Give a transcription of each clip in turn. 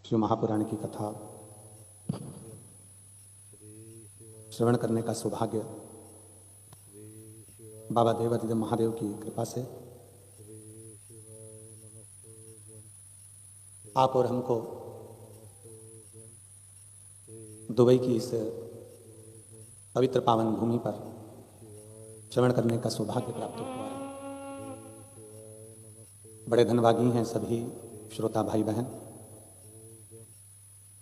शिव महापुराण की कथा श्रवण करने का सौभाग्य बाबा देवादिदेव महादेव की कृपा से आप और हमको दुबई की इस पवित्र पावन भूमि पर श्रवण करने का सौभाग्य प्राप्त हुआ है। बड़े धनभागी हैं सभी श्रोता भाई बहन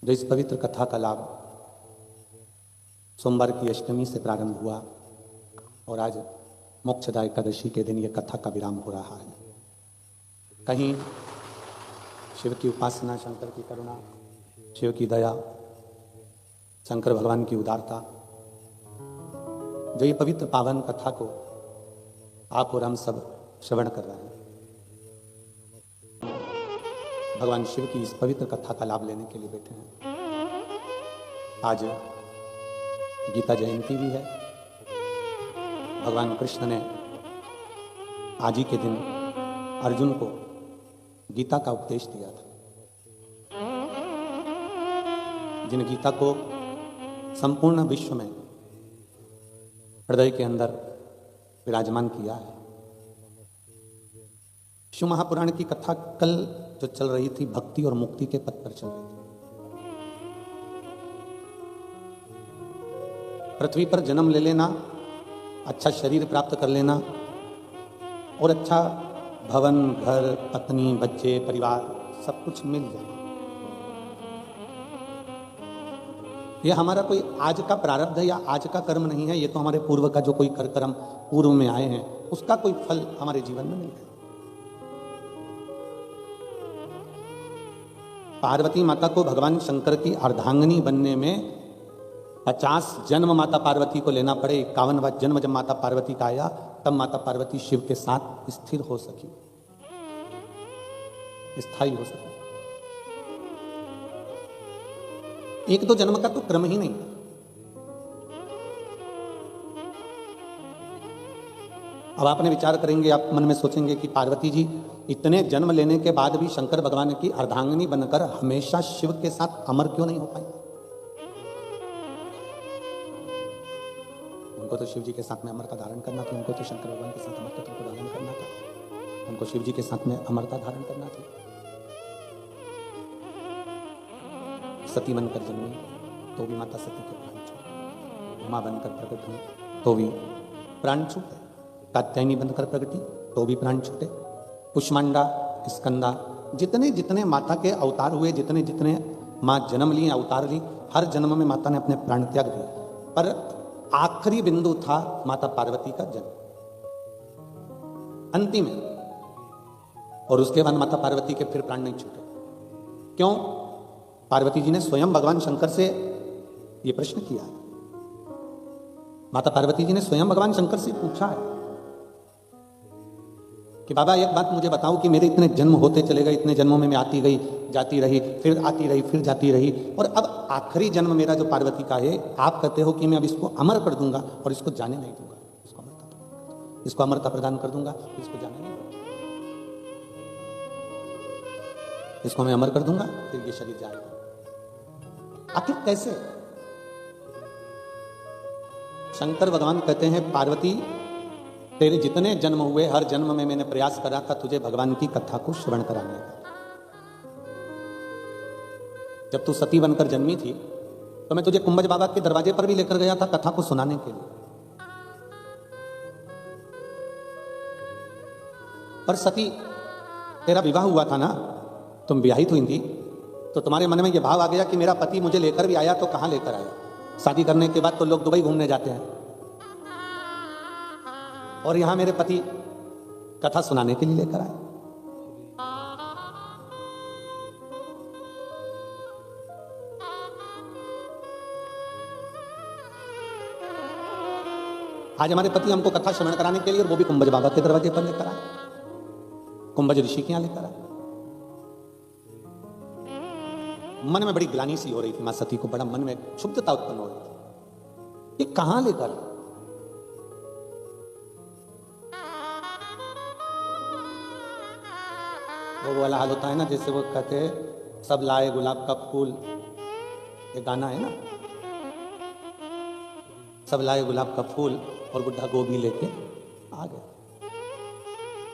जो इस पवित्र कथा का लाभ सोमवार की अष्टमी से प्रारंभ हुआ और आज मोक्षदा एकादशी के दिन यह कथा का विराम हो रहा है। कहीं शिव की उपासना, शंकर की करुणा, शिव की दया, शंकर भगवान की उदारता, जो ये पवित्र पावन कथा को आप और हम सब श्रवण कर रहे हैं, भगवान शिव की इस पवित्र कथा का लाभ लेने के लिए बैठे हैं। आज गीता जयंती भी है। भगवान कृष्ण ने आज ही के दिन अर्जुन को गीता का उपदेश दिया था। जिन गीता को संपूर्ण विश्व में हृदय के अंदर विराजमान किया है। शिव महापुराण की कथा कल जो चल रही थी भक्ति और मुक्ति के पथ पर चल रही थी। पृथ्वी पर जन्म ले लेना, अच्छा शरीर प्राप्त कर लेना और अच्छा भवन, घर, पत्नी, बच्चे, परिवार सब कुछ मिल जाए, यह हमारा कोई आज का प्रारब्ध है या आज का कर्म नहीं है। ये तो हमारे पूर्व का जो कोई कर्म पूर्व में आए हैं उसका कोई फल हमारे जीवन में मिल गया। पार्वती माता को भगवान शंकर की अर्धांगिनी बनने में 50 जन्म माता पार्वती को लेना पड़े। 51वां जन्म जब माता पार्वती का आया तब माता पार्वती शिव के साथ स्थिर हो सकी, स्थायी हो सकी। एक दो जन्म का तो क्रम ही नहीं। अब आपने विचार करेंगे, आप मन में सोचेंगे कि पार्वती जी इतने जन्म लेने के बाद भी शंकर भगवान की अर्धांगिनी बनकर हमेशा शिव के साथ अमर क्यों नहीं हो पाई? उनको तो शिव जी के साथ में अमरता धारण करना था, उनको तो शंकर भगवान के साथ अमरता को धारण करना था, उनको शिव जी के साथ में अमरता धारण करना था। सती बनकर जन्मी तो भी माता सती के प्राण छूटे, उमा बनकर प्रकट हुई तो भी प्राण छूटे, कात्यायनी बनकर प्रकटी तो भी प्राण छूटे, कुष्मांडा, स्कंदा, जितने जितने माता के अवतार हुए, जितने जितने माँ जन्म लिए, अवतार ली, हर जन्म में माता ने अपने प्राण त्याग दिए। पर आखिरी बिंदु था माता पार्वती का जन्म, अंतिम है। और उसके बाद माता पार्वती के फिर प्राण नहीं छूटे। क्यों? पार्वती जी ने स्वयं भगवान शंकर से यह प्रश्न किया। माता पार्वती जी ने स्वयं भगवान शंकर से पूछा है कि बाबा एक बात मुझे बताओ कि मेरे इतने जन्म होते चले गए, इतने जन्मों में मैं आती गई, जाती रही, फिर आती रही, फिर जाती रही, और अब आखिरी जन्म मेरा जो पार्वती का है, आप कहते हो कि मैं अब इसको अमर कर दूंगा और इसको जाने नहीं दूंगा, इसको अमरता प्रदान कर दूंगा, इसको जाने नहीं दूंगा, इसको मैं अमर कर दूंगा, फिर ये शरीर जाएगा। आखिर कैसे? शंकर भगवान कहते हैं पार्वती तेरे जितने जन्म हुए हर जन्म में मैंने प्रयास करा था तुझे भगवान की कथा को श्रवण कराने का। जब तू सती बनकर जन्मी थी तो मैं तुझे कुंभज बाबा के दरवाजे पर भी लेकर गया था कथा को सुनाने के लिए। पर सती तेरा विवाह हुआ था ना, तुम विवाहित हुई थी, तो तुम्हारे मन में यह भाव आ गया कि मेरा पति मुझे लेकर भी आया तो कहां लेकर आया? शादी करने के बाद तो लोग दुबई घूमने जाते हैं और यहां मेरे पति कथा सुनाने के लिए लेकर आए। आज हमारे पति हमको कथा श्रवण कराने के लिए, और वो भी कुंभज बाबा के दरवाजे पर लेकर आए, कुंभज ऋषि के यहां लेकर आए। मन में बड़ी ग्लानि सी हो रही थी, मां सती को बड़ा मन में क्षुब्धता उत्पन्न हो रही थी, ये कहां लेकर? वो वाला हाल होता है ना, जैसे वो कहते सब लाए गुलाब का फूल, ये गाना है ना, सब लाए गुलाब का फूल और बुढ़ा गोभी लेके आ गया।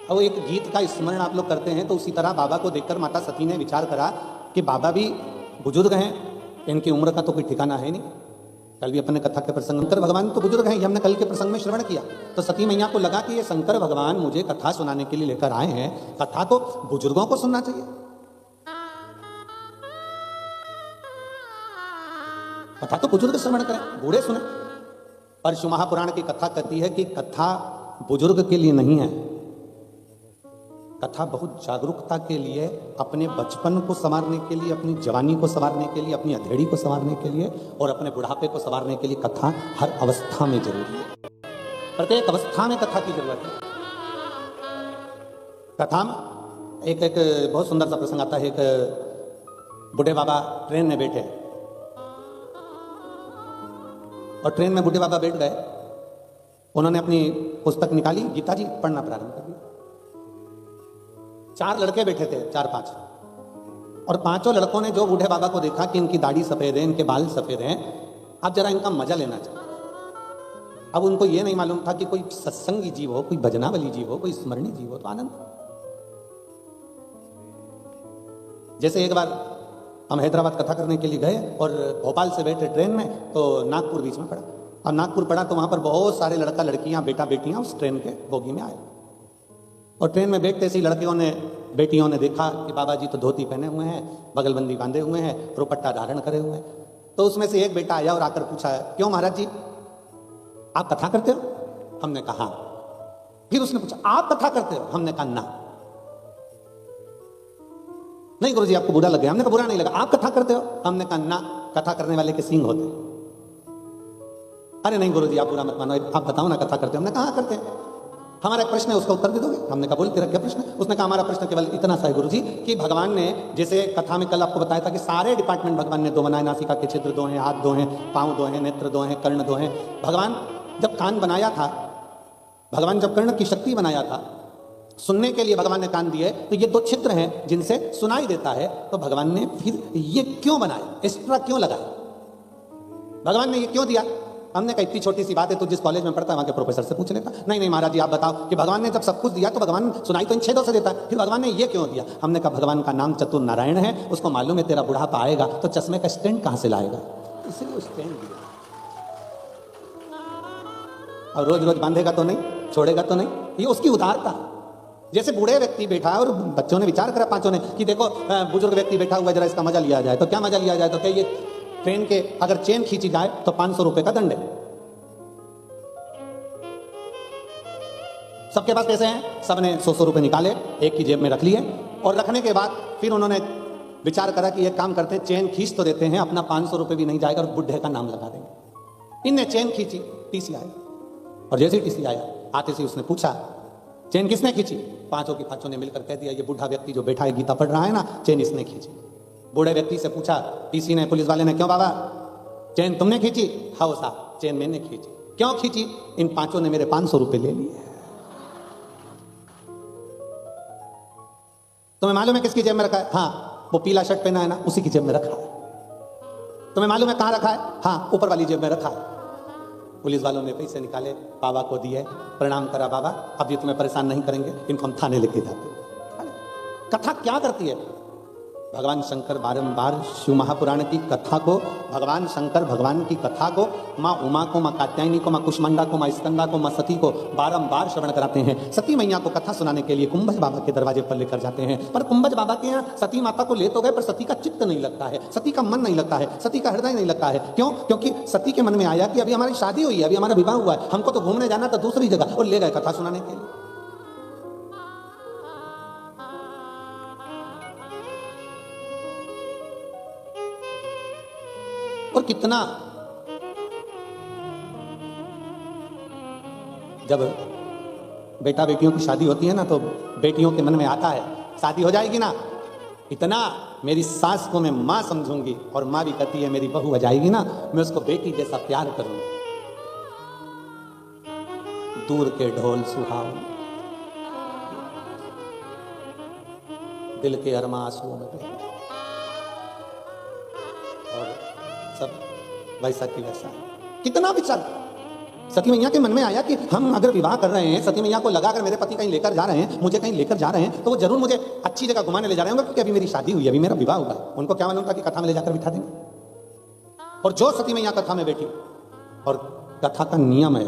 अब एक गीत का स्मरण आप लोग करते हैं तो उसी तरह बाबा को देखकर माता सती ने विचार करा कि बाबा भी बुजुर्ग हैं, इनकी उम्र का तो कोई ठिकाना है नहीं। कल भी अपने कथा के प्रसंग शंकर भगवान तो बुजुर्ग हैं, ये हमने कल के प्रसंग में श्रवण किया। तो सती मैया को लगा कि ये शंकर भगवान मुझे कथा सुनाने के लिए लेकर आए हैं, कथा को बुजुर्गों को सुनना चाहिए। कथा तो बुजुर्ग श्रवण करें, बूढ़े सुने। परशु महापुराण की कथा कहती है कि कथा बुजुर्ग के लिए नहीं है, कथा बहुत जागरूकता के लिए, अपने बचपन को संवारने के लिए, अपनी जवानी को संवारने के लिए, अपनी अधेड़ी को संवारने के लिए और अपने बुढ़ापे को संवारने के लिए कथा हर अवस्था में जरूरी है। प्रत्येक अवस्था में कथा की जरूरत है। कथा में एक बहुत सुंदर सा प्रसंग आता है। एक बूढ़े बाबा ट्रेन में बैठे और ट्रेन में बूढ़े बाबा बैठ गए। उन्होंने अपनी पुस्तक निकाली, गीता जी पढ़ना प्रारंभ कर दिया। 4 लड़के बैठे थे, 4-5, और 5 लड़कों ने जो बूढ़े बाबा को देखा कि इनकी दाढ़ी सफेद है, इनके बाल सफेद हैं, अब जरा इनका मजा लेना चाहिए। अब उनको यह नहीं मालूम था कि कोई सत्संगी जीव हो, कोई भजनावली जीव हो, कोई स्मरणी जीव हो तो आनंद। जैसे एक बार हम हैदराबाद कथा करने के लिए गए और भोपाल से बैठे ट्रेन में, तो नागपुर बीच में पड़ा। अब नागपुर पड़ा तो वहां पर बहुत सारे लड़का लड़कियां, बेटा बेटियां उस ट्रेन के बोगी में आए। और ट्रेन में बैठते से लड़कियों ने, बेटियों ने देखा कि बाबा जी तो धोती पहने हुए हैं, बगलबंदी बांधे हुए हैं, दुपट्टा धारण करे हुए हैं। तो उसमें से एक बेटा आया और आकर पूछा, क्यों महाराज जी आप कथा करते हो? हमने कहा। फिर उसने पूछा, आप कथा करते हो? हमने कहा ना। नहीं गुरुजी आपको बुरा लग गया? हमने कहा बुरा नहीं लगा। आप कथा करते हो? हमने कहा ना, कथा करने वाले के सींग होते। अरे नहीं गुरुजी आप बुरा मत मानो, आप बताओ ना कथा करते हो? हमने कहा करते हैं। हमारा एक प्रश्न है, उसका उत्तर दे दोगे? हमने कहा बोल तेरा क्या प्रश्न है? उसने कहा हमारा प्रश्न केवल इतना सा है गुरुजी कि भगवान ने, जैसे कथा में कल आपको बताया था कि सारे डिपार्टमेंट भगवान ने 2 बनाए, नासिका के छिद्र 2 हैं, हाथ 2 हैं, पांव 2 हैं, नेत्र 2 हैं, कर्ण 2 हैं। भगवान जब कान बनाया था, भगवान जब कर्ण की शक्ति बनाया था, सुनने के लिए भगवान ने कान दिए, तो ये 2 छिद्र हैं जिनसे सुनाई देता है। तो भगवान ने फिर ये क्यों बनाया, एक्स्ट्रा क्यों लगाया? भगवान ने ये क्यों दिया? हमने कहा इतनी छोटी सी बात है, तो जिस कॉलेज में पढ़ता है वहां के प्रोफेसर से पूछ लेता। नहीं नहीं महाराज जी आप बताओ कि भगवान ने जब सब कुछ दिया तो भगवान सुनाई तो इन छेदों से देता है, फिर भगवान ने ये क्यों दिया? हमने कहा भगवान का नाम चतुर नारायण है, उसको मालूम है तेरा बुढ़ापा आएगा, तो चश्मे का स्टैंड कहां से लाएगा, इसलिए स्टैंड दिया। और रोज रोज बांधेगा तो नहीं, छोड़ेगा तो नहीं, ये उसकी उदारता। जैसे बूढ़े व्यक्ति बैठा है और बच्चों ने विचार करा, 5 ने, कि देखो बुजुर्ग व्यक्ति बैठा हुआ, जरा इसका मजा लिया जाए। तो क्या मजा लिया जाए? तो क्या ये ट्रेन के अगर चेन खींची जाए तो 500 रुपए का दंड है। सबके पास पैसे हैं, सबने 100 रुपए निकाले, एक की जेब में रख लिए, और रखने के बाद फिर उन्होंने विचार करा कि एक काम करते हैं, चेन खींच तो देते हैं, अपना 500 रुपए भी नहीं जाएगा और बुढ़े का नाम लगा देंगे। इनने चेन खींची, टीसी आया, और जैसे ही टीसी आया आते से उसने पूछा चेन किसने खींची? 5 की 5 ने मिलकर कह दिया ये बूढ़ा व्यक्ति जो बैठा है गीता पढ़ रहा है ना, चेन इसने खींची। बूढ़े व्यक्ति से पूछा टीसी ने, पुलिस वाले ने, क्यों बाबा चेन तुमने खींची? हाँ साहब चेन मैंने खींची। क्यों खींची? इन 5 ने मेरे 500 रुपए ले लिए। तुम्हें मालूम है किसकी जेब में रखा है? हाँ वो पीला शर्ट पहना है ना, उसी की जेब में रखा है। तुम्हें मालूम है कहां रखा है? हाँ ऊपर वाली जेब में रखा है। पुलिस वालों ने पैसे निकाले, बाबा को दिए, प्रणाम करा, बाबा अब ये तुम्हें परेशान नहीं करेंगे, इनको हम थाने लेके जाते। कथा क्या करती है? भगवान शंकर बारंबार शिव महापुराण की कथा को, भगवान शंकर भगवान की कथा को माँ उमा को, माँ कात्यायनी को, माँ कुष्मांडा को, माँ स्कंदा को, माँ सती को बारंबार श्रवण कराते हैं। सती मैया को कथा सुनाने के लिए कुंभज बाबा के दरवाजे पर लेकर जाते हैं, पर कुंभज बाबा के यहाँ सती माता को ले तो गए, पर सती का चित्त नहीं लगता है, सती का मन नहीं लगता है, सती का हृदय नहीं लगता है। क्यों? क्योंकि सती के मन में आया कि अभी हमारी शादी हुई है, अभी हमारा विवाह हुआ है, हमको तो घूमने जाना था दूसरी जगह, और ले गए कथा सुनाने के लिए। और कितना, जब बेटा बेटियों की शादी होती है ना, तो बेटियों के मन में आता है शादी हो जाएगी ना, इतना मेरी सास को मैं मां समझूंगी, और मां भी कहती है मेरी बहू हो जाएगी ना, मैं उसको बेटी जैसा प्यार करूंगी। दूर के ढोल सुहाव, दिल के अरमा आंसुओं में बहे। सब वैसा की वैसा है। कितना विचार सती मैया के मन में आया कि हम अगर विवाह कर रहे हैं, सती मैया को लगा अगर मेरे पति कहीं लेकर जा रहे हैं, मुझे कहीं लेकर जा रहे हैं, तो वो जरूर मुझे अच्छी जगह घुमाने ले जा रहे होंगे, क्योंकि अभी मेरी शादी हुई है, अभी मेरा विवाह हुआ है। उनको क्या मालूम था कि कथा में ले जाकर बिठा देंगे। और जो सती मैया कथा में बैठी, और कथा का नियम है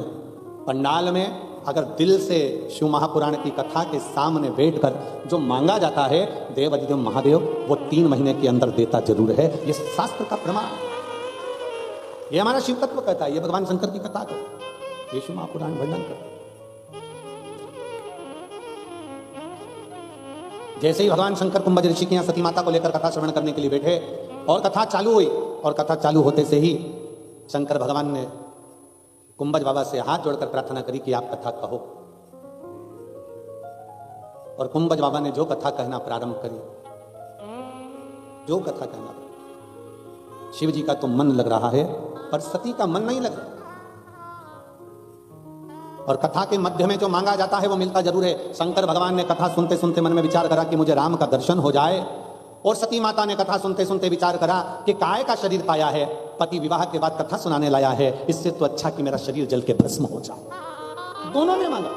पंडाल में अगर दिल से शिव महापुराण की कथा के सामने बैठकर जो मांगा जाता है देव अधिदेव महादेव, वो 3 महीने के अंदर देता जरूर है। ये शास्त्र का प्रमाण, ये हमारा शिव तत्व कहता है, ये भगवान शंकर की कथा को ये शिव महापुराण वर्णन करता है। जैसे ही भगवान शंकर कुंभज ऋषि के यहाँ सती माता को लेकर कथा श्रवण करने के लिए बैठे और कथा चालू हुई, और कथा चालू होते से ही शंकर भगवान ने कुंभज बाबा से हाथ जोड़कर प्रार्थना करी कि आप कथा कहो। और कुंभज बाबा ने जो कथा कहना प्रारंभ करी, जो कथा कहना, शिव जी का तो मन लग रहा है पर सती का मन नहीं लग रहा। और कथा के मध्य में जो मांगा जाता है वो मिलता जरूर है। शंकर भगवान ने कथा सुनते सुनते मन में विचार करा कि मुझे राम का दर्शन हो जाए, और सती माता ने कथा सुनते सुनते विचार करा कि काय का शरीर पाया है, पति विवाह के बाद कथा सुनाने लाया है, इससे तो अच्छा कि मेरा शरीर जल के भस्म हो जाए। दोनों ने मांगा।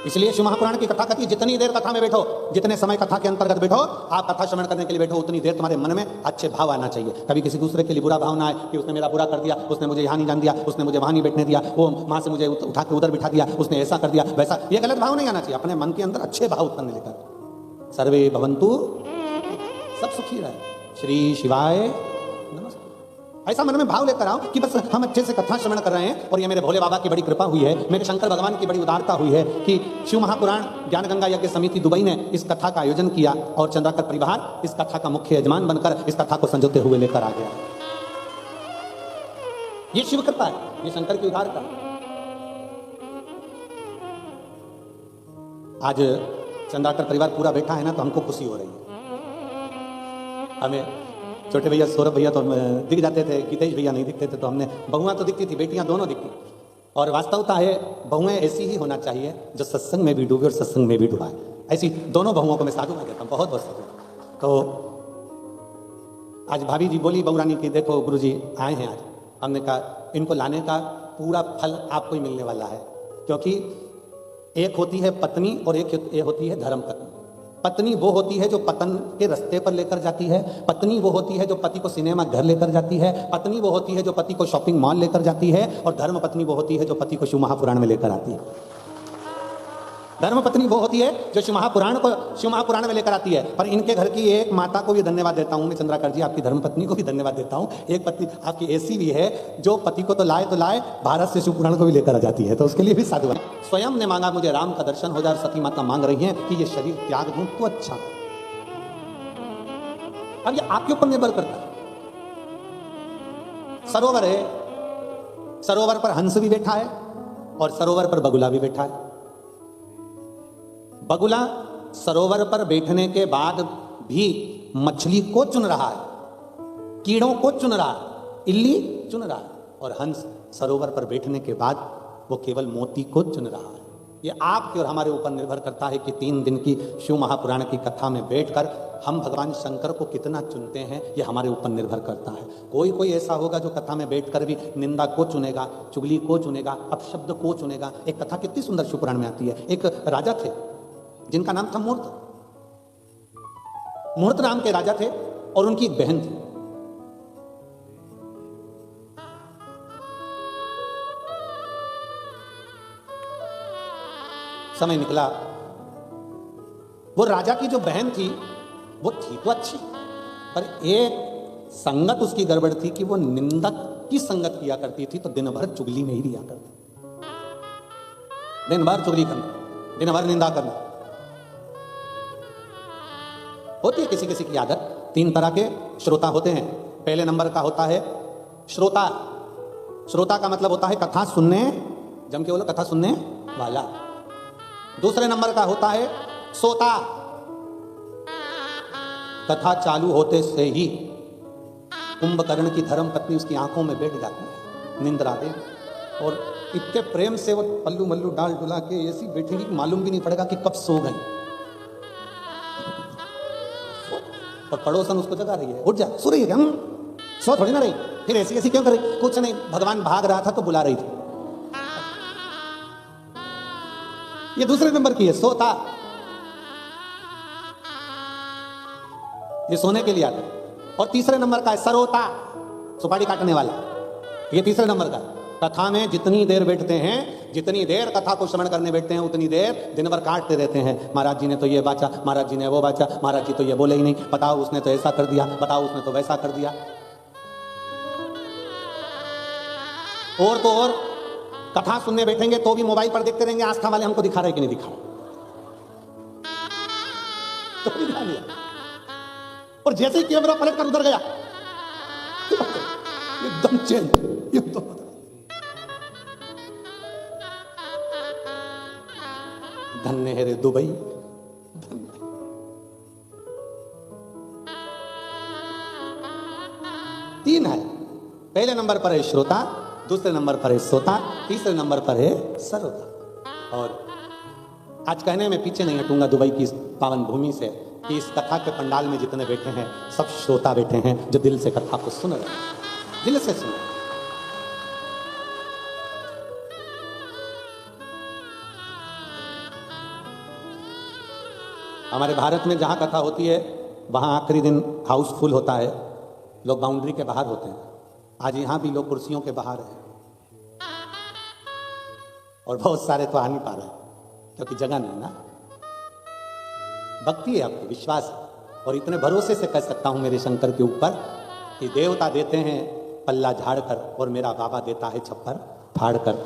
इसलिए शिव महापुराण की कथा कहती है जितनी देर कथा में बैठो, जितने समय कथा के अंतर्गत बैठो, आप कथा श्रवण करने के लिए बैठो, उतनी देर तुम्हारे मन में अच्छे भाव आना चाहिए। कभी किसी दूसरे के लिए बुरा भाव ना आए कि उसने मेरा बुरा कर दिया, उसने मुझे यहाँ नहीं जान दिया, उसने मुझे वहां नहीं बैठने दिया, वो वहां से मुझे उठा के उधर बिठा दिया, उसने ऐसा कर दिया वैसा, ये गलत भाव नहीं आना चाहिए। अपने मन के अंदर अच्छे भाव उत्पन्न लेकर सर्वे भवन्तु, सब सुखी रहे, श्री शिवाय नमस्ते, ऐसा मन में भाव लेकर आओ कि बस हम अच्छे से कथा श्रवण कर रहे हैं। और ये मेरे भोले बाबा की बड़ी कृपा हुई है, मेरे शंकर भगवान की बड़ी उदारता हुई है कि शिव महापुराण ज्ञान गंगा यज्ञ समिति दुबई ने इस कथा का आयोजन किया, और चंद्राकर परिवार इस कथा का मुख्य यजमान बनकर इस कथा को संजोते हुए लेकर आ गया। ये शिव कृपा है, ये शंकर की उदारता। आज चंद्राकर परिवार पूरा बैठा है ना, तो हमको खुशी हो रही है। हमें छोटे भैया सौरभ भैया तो दिख जाते थे, गीतेश भैया नहीं दिखते थे, तो हमने बहुआं तो दिखती थी, बेटियां दोनों दिखती। और वास्तवता है बहुएं ऐसी ही होना चाहिए जो सत्संग में भी डूबे और सत्संग में भी डुबाए। ऐसी दोनों बहुओं को मैं साधु में देता हूँ, बहुत बहुत साधु। तो आज भाभी जी बोली बहु रानी की देखो गुरुजी आए हैं आज। हमने कहा इनको लाने का पूरा फल आपको ही मिलने वाला है, क्योंकि एक होती है पत्नी और एक होती है धर्म पत्नी। पत्नी वो होती है जो पतन के रास्ते पर लेकर जाती है, पत्नी वो होती है जो पति को सिनेमा घर लेकर जाती है, पत्नी वो होती है जो पति को शॉपिंग मॉल लेकर जाती है, और धर्म पत्नी वो होती है जो पति को शिव महापुराण में लेकर आती है। धर्म पत्नी वो होती है जो शिव महापुराण में लेकर आती है। पर इनके घर की एक माता को भी धन्यवाद देता हूं मैं, चंद्राकर जी, आपकी धर्म पत्नी को भी धन्यवाद देता हूं। एक पत्नी आपकी ऐसी भी है जो पति को तो लाए भारत से शिव पुराण को भी लेकर आ जाती है, तो उसके लिए भी साधुवाद। स्वयं ने मांगा मुझे राम का दर्शन हो जाए, और सती माता मांग रही हैं कि ये शरीर त्याग दूं तो अच्छा। अब ये आपके ऊपर निर्भर करता है। सरोवर है, सरोवर पर हंस भी बैठा है और सरोवर पर बगुला भी बैठा है। बगुला सरोवर पर बैठने के बाद भी मछली को चुन रहा है, कीड़ों को चुन रहा है, इल्ली चुन रहा है, और हंस सरोवर पर बैठने के बाद वो केवल मोती को चुन रहा है। ये आपके और हमारे ऊपर निर्भर करता है कि 3 दिन की शिव महापुराण की कथा में बैठकर हम भगवान शंकर को कितना चुनते हैं, ये हमारे ऊपर निर्भर करता है। कोई ऐसा होगा जो कथा में बैठकर भी निंदा को चुनेगा, चुगली को चुनेगा, अपशब्द को चुनेगा। एक कथा कितनी सुंदर शिव पुराण में आती है। एक राजा थे जिनका नाम था मूर्त। मूर्त नाम के राजा थे और उनकी एक बहन थी। समय निकला, वो राजा की जो बहन थी वो थी तो अच्छी, पर एक संगत उसकी गड़बड़ थी कि वो निंदक की संगत किया करती थी, तो दिन भर चुगली में ही रिया करती, दिन भर चुगली करना, दिन भर निंदा करना। होती है किसी किसी की आदत। 3 तरह के श्रोता होते हैं। पहले नंबर का होता है श्रोता। श्रोता का मतलब होता है कथा सुनने, जम के बोलो कथा सुनने वाला। दूसरे नंबर का होता है सोता। कथा चालू होते से ही कुंभकर्ण की धर्म पत्नी उसकी आंखों में बैठ जाती है, निंद्रा दे, और इतने प्रेम से वो पल्लू मल्लू डाल डुला के ऐसी बैठेगी मालूम भी नहीं पड़ेगा कि कब सो गई। और पड़ोसन उसको जगा रही है, उठ जा, सो रही है क्या? सो थोड़ी ना रही, फिर ऐसी ऐसी क्यों कर रही? कुछ नहीं, भगवान भाग रहा था तो बुला रही थी। ये दूसरे नंबर की है, सोता। ये सोने के लिए आता है। और तीसरे नंबर का है सरोता, सुपारी काटने वाला। ये तीसरे नंबर का। कथा में जितनी देर बैठते हैं, जितनी देर कथा को श्रवण करने बैठते हैं, उतनी देर दिन भर काटते रहते हैं। महाराज जी ने तो ये बाचा, महाराज जी ने वो बाचा, महाराज जी तो ये बोले ही नहीं, बताओ उसने तो ऐसा कर दिया, बताओ उसने तो वैसा कर दिया। और तो और कथा सुनने बैठेंगे तो भी मोबाइल पर देखते रहेंगे, आस्था वाले हमको दिखा रहे कि नहीं दिखा रहे, तो भी ध्यान दिया। और जैसे ही कैमरा पलट कर उधर गया, एकदम चेंज, एकदम। धन्य है रे दुबई, धन्य। तीन है। पहले नंबर पर है श्रोता, दूसरे नंबर पर है सोता, तीसरे नंबर पर है सरोता। और आज कहने में पीछे नहीं हटूंगा दुबई की इस पावन भूमि से कि इस कथा के पंडाल में जितने बैठे हैं सब श्रोता बैठे हैं, जो दिल से कथा को सुन रहे हैं, दिल से सुन। हमारे भारत में जहां कथा होती है वहां आखिरी दिन हाउसफुल होता है, लोग बाउंड्री के बाहर होते हैं। आज यहां भी लोग कुर्सियों के बाहर हैं और बहुत सारे तो आ नहीं पा रहे क्योंकि जगह नहीं ना। भक्ति है आपको, विश्वास है। और इतने भरोसे से कह सकता हूं मेरे शंकर के ऊपर कि देवता देते हैं पल्ला झाड़ कर और मेरा बाबा देता है छप्पर फाड़ कर।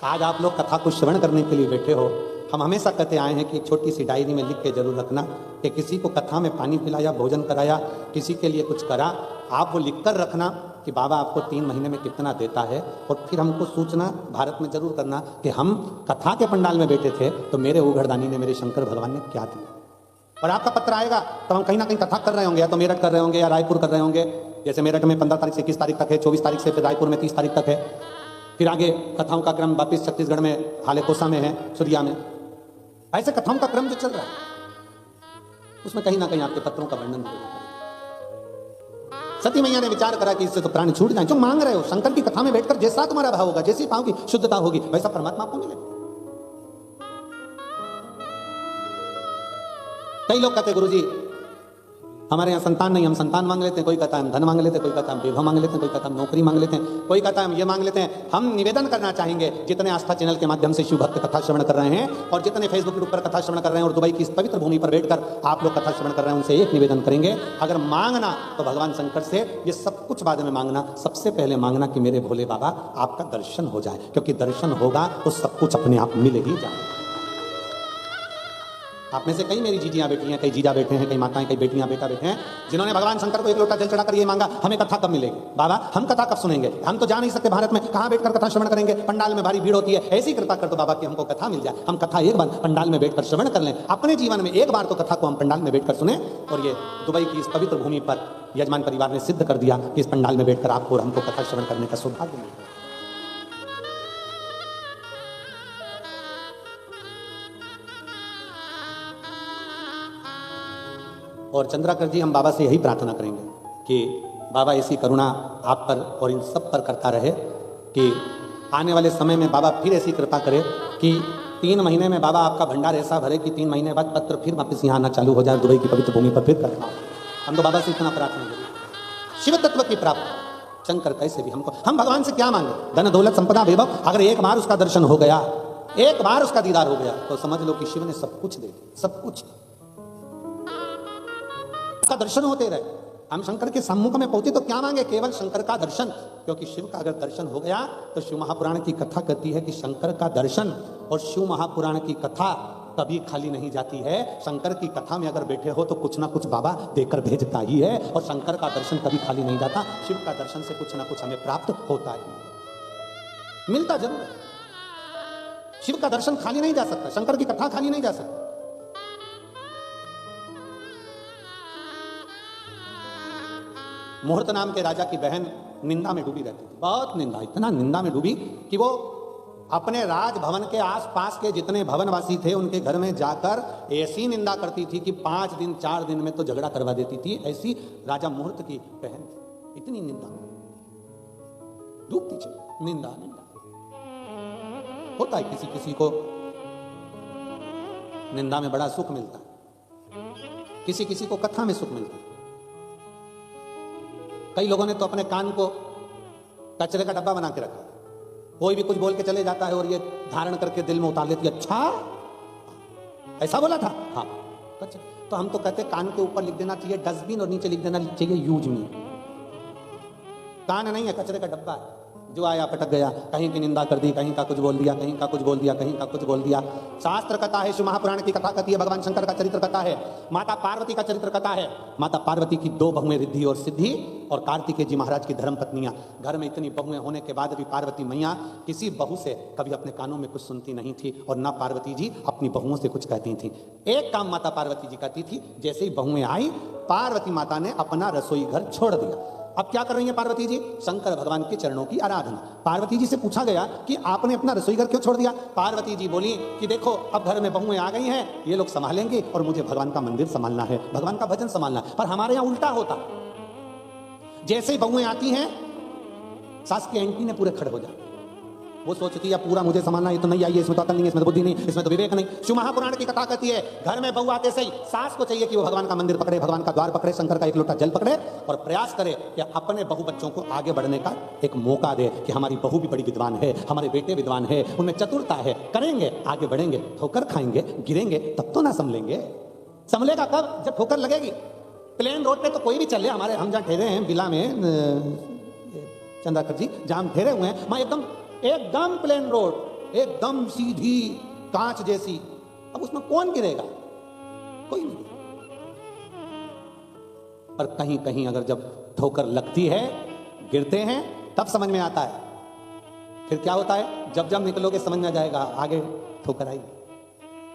आज आप लोग कथा को श्रवण करने के लिए बैठे हो। हम हमेशा कहते आए हैं कि एक छोटी सी डायरी में लिख के जरूर रखना कि किसी को कथा में पानी पिलाया, भोजन कराया, किसी के लिए कुछ करा, आप वो लिख कर रखना कि बाबा आपको 3 महीने में कितना देता है। और फिर हमको सूचना भारत में जरूर करना कि हम कथा के पंडाल में बैठे थे तो मेरे उघड़दानी ने, मेरे शंकर भगवान ने क्या दिया। और आपका पत्र आएगा तो हम कहीं ना कहीं कथा कर रहे होंगे, या तो मेरठ कर रहे होंगे या रायपुर कर रहे होंगे। जैसे मेरठ में 15 तारीख से 21 तारीख तक है, 24 तारीख से, फिर रायपुर में 30 तारीख तक है। फिर आगे कथाओं का क्रम वापिस छत्तीसगढ़ में हालेकोसा में है, सुरिया में। ऐसे कथाओं का क्रम जो चल रहा है उसमें कहीं ना कहीं आपके पत्रों का वर्णन होगा। सती मैया ने विचार करा कि इससे तो प्राण छूट जाए। जो मांग रहे हो शंकर की कथा में बैठकर, जैसा तुम्हारा भाव होगा, जैसी भाव की शुद्धता होगी, वैसा परमात्मा आपको मिलेगा। कई लोग कहते गुरुजी हमारे यहाँ संतान नहीं, हम संतान मांग लेते हैं। कोई कहता है हम धन मांग लेते हैं, कोई कहता है हम विवाह मांग लेते हैं, कोई कहता है हम नौकरी मांग लेते हैं, कोई कहता है हम ये मांग लेते हैं। हम निवेदन करना चाहेंगे जितने आस्था चैनल के माध्यम से शिव भक्त कथा श्रवण कर रहे हैं और जितने फेसबुक ग्रुप पर कथा श्रवण कर रहे हैं और दुबई की इस पवित्र भूमि पर बैठकर आप लोग कथा श्रवण कर रहे हैं, उनसे एक निवेदन करेंगे, अगर मांगना तो भगवान शंकर से ये सब कुछ बाद में मांगना, सबसे पहले मांगना कि मेरे भोले बाबा आपका दर्शन हो जाए, क्योंकि दर्शन होगा तो सब कुछ अपने आप मिल ही जाए। आप में से कई मेरी जीजियां बैठी हैं, कई जीजा बैठे हैं, कई माताएं, कई बेटियां बेटा बैठे हैं, जिन्होंने भगवान शंकर को एक लोटा जल चढ़ाकर ये मांगा, हमें कथा कब मिलेगी बाबा, हम कथा कब सुनेंगे, हम तो जा नहीं सकते भारत में, कहां बैठकर कथा श्रवण करेंगे, पंडाल में भारी भीड़ होती है, ऐसी कृपा कर दो बाबा कि हमको कथा मिल जाए, हम कथा एक बार पंडाल में बैठकर श्रवण कर लें, अपने जीवन में एक बार तो कथा को हम पंडाल में बैठकर सुने। और ये दुबई की इस पवित्र भूमि पर यजमान परिवार ने सिद्ध कर दिया कि इस पंडाल में बैठकर आपको और हमको कथा श्रवण करने का सौभाग्य मिलेगा। और चंद्राकर जी, हम बाबा से यही प्रार्थना करेंगे कि बाबा ऐसी करुणा आप पर और इन सब पर करता रहे कि आने वाले समय में बाबा फिर ऐसी कृपा करे कि 3 महीने में बाबा आपका भंडार ऐसा भरे कि 3 महीने बाद पत्र फिर वापस यहाँ आना चालू हो जाए, दुबई की पवित्र भूमि पर फिर करना। हम तो बाबा से इतना प्रार्थना करेंगे शिव तत्व की प्राप्ति। शंकर कैसे भी हमको, हम भगवान से क्या मांगे, धन दौलत संपदा वैभव, अगर एक बार उसका दर्शन हो गया, एक बार उसका दीदार हो गया तो समझ लो कि शिव ने सब कुछ दे दिया, सब कुछ का दर्शन होते रहे। हम शंकर के सम्मुख में पहुंचे तो क्या मांगे, केवल शंकर का दर्शन, क्योंकि शिव का अगर दर्शन हो गया तो शिव महापुराण की कथा कहती है कि शंकर का दर्शन और शिव महापुराण की कथा कभी खाली नहीं जाती है। शंकर की कथा में अगर बैठे हो तो कुछ ना कुछ बाबा देकर भेजता ही है, और शंकर का दर्शन कभी खाली नहीं जाता। शिव का दर्शन से कुछ ना कुछ हमें प्राप्त होता है, मिलता जरूर है। शिव का दर्शन खाली नहीं जा सकता, शंकर की कथा खाली नहीं जा सकती। मुहूर्त नाम के राजा की बहन निंदा में डूबी रहती थी, बहुत निंदा, इतना निंदा में डूबी कि वो अपने राजभवन के आसपास के जितने भवनवासी थे उनके घर में जाकर ऐसी निंदा करती थी कि 5 दिन 4 दिन में तो झगड़ा करवा देती थी। ऐसी राजा मुहूर्त की बहन थी। इतनी निंदा डूबती चली, निंदा निंदा। होता है किसी किसी को निंदा में बड़ा सुख मिलता है, किसी किसी को कथा में सुख मिलता है। कई लोगों ने तो अपने कान को कचरे का डब्बा बना के रखा, कोई भी कुछ बोल के चले जाता है और ये धारण करके दिल में उतार लेती, अच्छा ऐसा बोला था, हाँ अच्छा। तो हम तो कहते कान के ऊपर लिख देना चाहिए डस्टबिन और नीचे लिख देना चाहिए यूज मी। कान नहीं है, कचरे का डब्बा है, जो आया पटक गया, कहीं की निंदा कर दी, कहीं का कुछ बोल दिया, कहीं का कुछ बोल दिया, कहीं का कुछ बोल दिया। शास्त्र कथा है, शिव महापुराण की कथा कहती है, भगवान शंकर का चरित्र कथा है, माता पार्वती का चरित्र कथा है। माता पार्वती की 2 बहुएं रिद्धि और सिद्धि और कार्तिकेय जी महाराज की धर्म पत्नियां। घर में इतनी बहुएं होने के बाद भी पार्वती मैया किसी बहू से कभी अपने कानों में कुछ सुनती नहीं थी और ना पार्वती जी अपनी बहुओं से कुछ कहती थी। एक काम माता पार्वती जी करती थी, जैसे ही बहुएं आई पार्वती माता ने अपना रसोई घर छोड़ दिया। अब क्या कर रही है पार्वती जी? शंकर भगवान के चरणों की आराधना। पार्वती जी से पूछा गया कि आपने अपना रसोई घर क्यों छोड़ दिया? पार्वती जी बोली कि देखो अब घर में बहुएं आ गई हैं, ये लोग संभालेंगे और मुझे भगवान का मंदिर संभालना है, भगवान का भजन संभालना है। पर हमारे यहाँ उल्टा होता, जैसे ही बहुएं आती हैं सास की एंटी ने पूरे खड़े हो जाते। वो सोचती है पूरा मुझे संभालना, ये तो नहीं आई है, इसमें तो अकल नहीं है, इसमें तो बुद्धि नहीं, इसमें तो विवेक नहीं। शिव महापुराण की कथा कहती है घर में बहू आते सही सास को चाहिए कि वो भगवान का मंदिर पकड़े, भगवान का द्वार पकड़े, शंकर का एक लोटा जल पकड़े और प्रयास करे कि अपने बहू बच्चों को आगे बढ़ने का एक मौका दे कि हमारी बहू भी बड़ी विद्वान है, हमारे बेटे विद्वान है, उनमें चतुरता है, करेंगे आगे बढ़ेंगे, ठोकर खाएंगे गिरेंगे तब तो ना संभलेंगे। संभलेगा कब? जब ठोकर लगेगी। प्लेन रोड पे तो कोई भी चले, हमारे हम जहाँ ठहरे हैं बिला में चंद्राकर जी जहाँ हम ठहरे हुए हैं, वहाँ एकदम प्लेन रोड, एकदम सीधी कांच जैसी। अब उसमें कौन गिरेगा? कोई नहीं। पर कहीं कहीं अगर जब ठोकर लगती है, गिरते हैं, तब समझ में आता है। फिर क्या होता है? जब जब निकलोगे समझ में आ जाएगा, आगे ठोकर आएगी,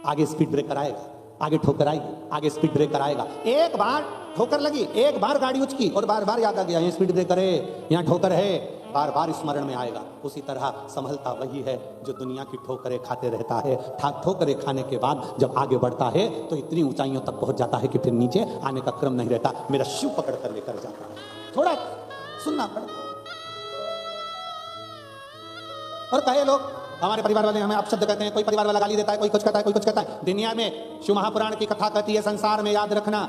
आगे स्पीड ब्रेकर आएगा, आगे ठोकर आएगी, आगे स्पीड ब्रेकर आएगा। एक बार ठोकर लगी, एक बार गाड़ी उचकी और बार बार याद आ गया, यहाँ स्पीड ब्रेकर है, यहाँ ठोकर है, बार बार स्मरण में आएगा। उसी तरह संभलता वही है जो दुनिया की ठोकरें खाते रहता है। ठोकरें खाने के बाद जब आगे बढ़ता है तो इतनी ऊंचाइयों तक पहुंच जाता है कि फिर नीचे आने का क्रम नहीं रहता। मेरा शिव पकड़ कर लेकर जाता है। थोड़ा सुनना पड़ता। और कहे लोग हमारे परिवार वाले हमें अपशब्द कहते हैं, कोई परिवार वाला गाली देता है, कोई कुछ कहता है, कोई कुछ कहता है। दुनिया में शिव महापुराण की कथा कहती है, संसार में याद रखना,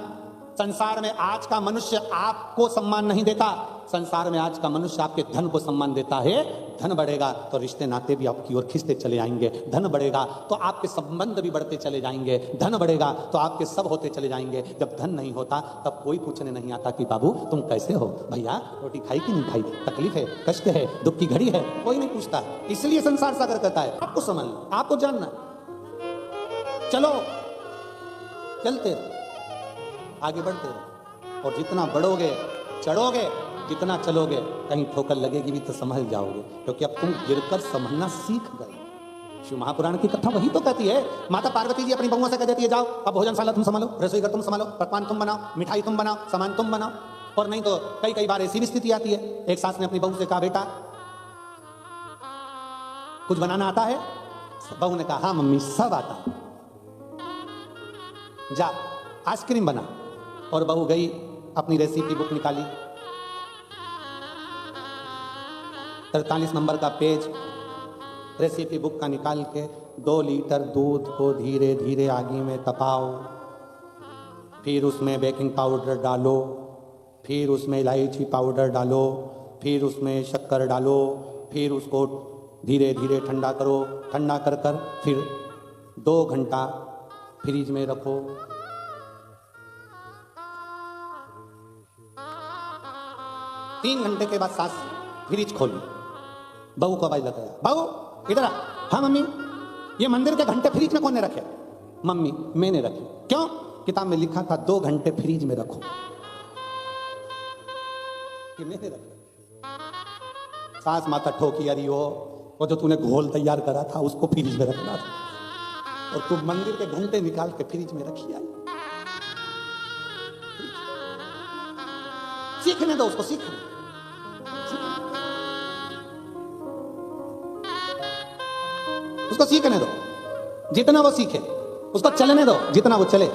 संसार में आज का मनुष्य आपको सम्मान नहीं देता, संसार में आज का मनुष्य आपके धन को सम्मान देता है। धन बढ़ेगा तो रिश्ते नाते भी आपकी ओर खिंचते चले जाएंगे, धन बढ़ेगा तो आपके संबंध भी बढ़ते चले जाएंगे, धन बढ़ेगा तो आपके सब होते चले जाएंगे। जब धन नहीं होता तब कोई पूछने नहीं आता कि बाबू तुम कैसे हो, भैया रोटी खाई कि नहीं खाई, तकलीफ है, कष्ट है, दुख की घड़ी है, कोई नहीं पूछता। इसलिए संसार सागर कहता है आपको समझना, आपको जानना, चलो चलते रहो, आगे बढ़ते रहो। और जितना बढ़ोगे चढ़ोगे, जितना चलोगे, कहीं ठोकर लगेगी भी तो संभल जाओगे, क्योंकि अब तुम गिरकर संभलना सीख गए। शिव महापुराण की कथा वही तो कहती है। माता पार्वती जी अपनी बहुओं से कह देती है जाओ अब भोजनशाला तुम संभालो, रसोई घर तुम संभालो, पकवान तुम बनाओ, मिठाई तुम बनाओ, सामान तुम बनाओ। और नहीं तो कई कई बार ऐसी भी स्थिति आती है, एक सास ने अपनी बहू से कहा बेटा कुछ बनाना आता है? बहू ने कहा हाँ मम्मी सब आता है, जा आइसक्रीम बना। और बहू गई अपनी रेसिपी बुक निकाली, 43 नंबर का पेज रेसिपी बुक का निकाल के 2 लीटर दूध को धीरे धीरे आगी में तपाओ, फिर उसमें बेकिंग पाउडर डालो, फिर उसमें इलायची पाउडर डालो, फिर उसमें शक्कर डालो, फिर उसको धीरे धीरे ठंडा करो, ठंडा कर कर फिर 2 घंटा फ्रिज में रखो। 3 घंटे के बाद सास फ्रिज खोली, बहू को आवाज लगाया, बहू इधर आ। हाँ मम्मी, ये मंदिर के घंटे फ्रिज में कौन ने रखे? मम्मी मैंने रखे। क्यों? किताब में लिखा था 2 घंटे फ्रिज में रखो, कि मैंने रखे। सास माता ठोकी, अरे वो जो तूने घोल तैयार करा था उसको फ्रिज में रखना था, और तू मंदिर के घंटे निकाल के फ्रिज में रखी आई। सीखने दो उसको, सीखने। उसको सीखने दो जितना वो सीखे, उसको चलने दो जितना वो चले।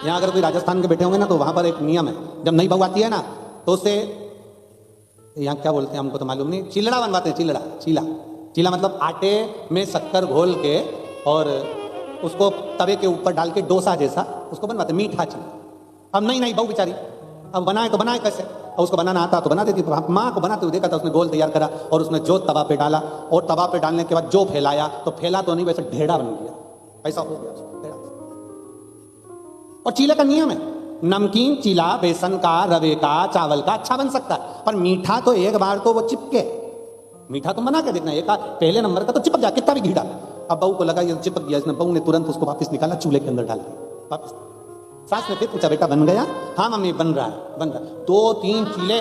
यहां अगर कोई राजस्थान के बैठे होंगे ना तो वहां पर एक नियम है, जब नई बहू आती है ना तो उससे, यहां क्या बोलते हैं हमको तो मालूम नहीं, चिलड़ा बनवाते हैं। चिलड़ा, चीला, चीला मतलब आटे में शक्कर घोल के और उसको तवे के ऊपर डाल के डोसा जैसा उसको बनवाते, मीठा चीला। अब नहीं बहू बेचारी अब बनाए तो बनाए कैसे, और उसको बनाना आता तो बना देती। माँ को बनाते हुए देखा था, उसने गोल तैयार करा और उसने जो तवा पे डाला और तवा पे डालने के बाद जो फैलाया तो फैला तो नहीं, वैसे ढेड़ा बन गया, ऐसा हो गया ढेड़ा। और चीले का नियम है, नमकीन चीला बेसन का, रवे का, चावल का अच्छा बन सकता है, पर मीठा तो एक बार तो वो चिपके। मीठा तो बना के देखना, एक पहले नंबर का तो चिपक जाए कितना भी घी डाला। अब बहू को लगा ये चिपक गया, इसने बहू ने तुरंत उसको वापस निकाला, चूल्हे के अंदर डाल दिया वापस। सास ने फिर पूछा बेटा बन गया? हाँ मम्मी बन रहा है, बन रहा है। 2-3 चीले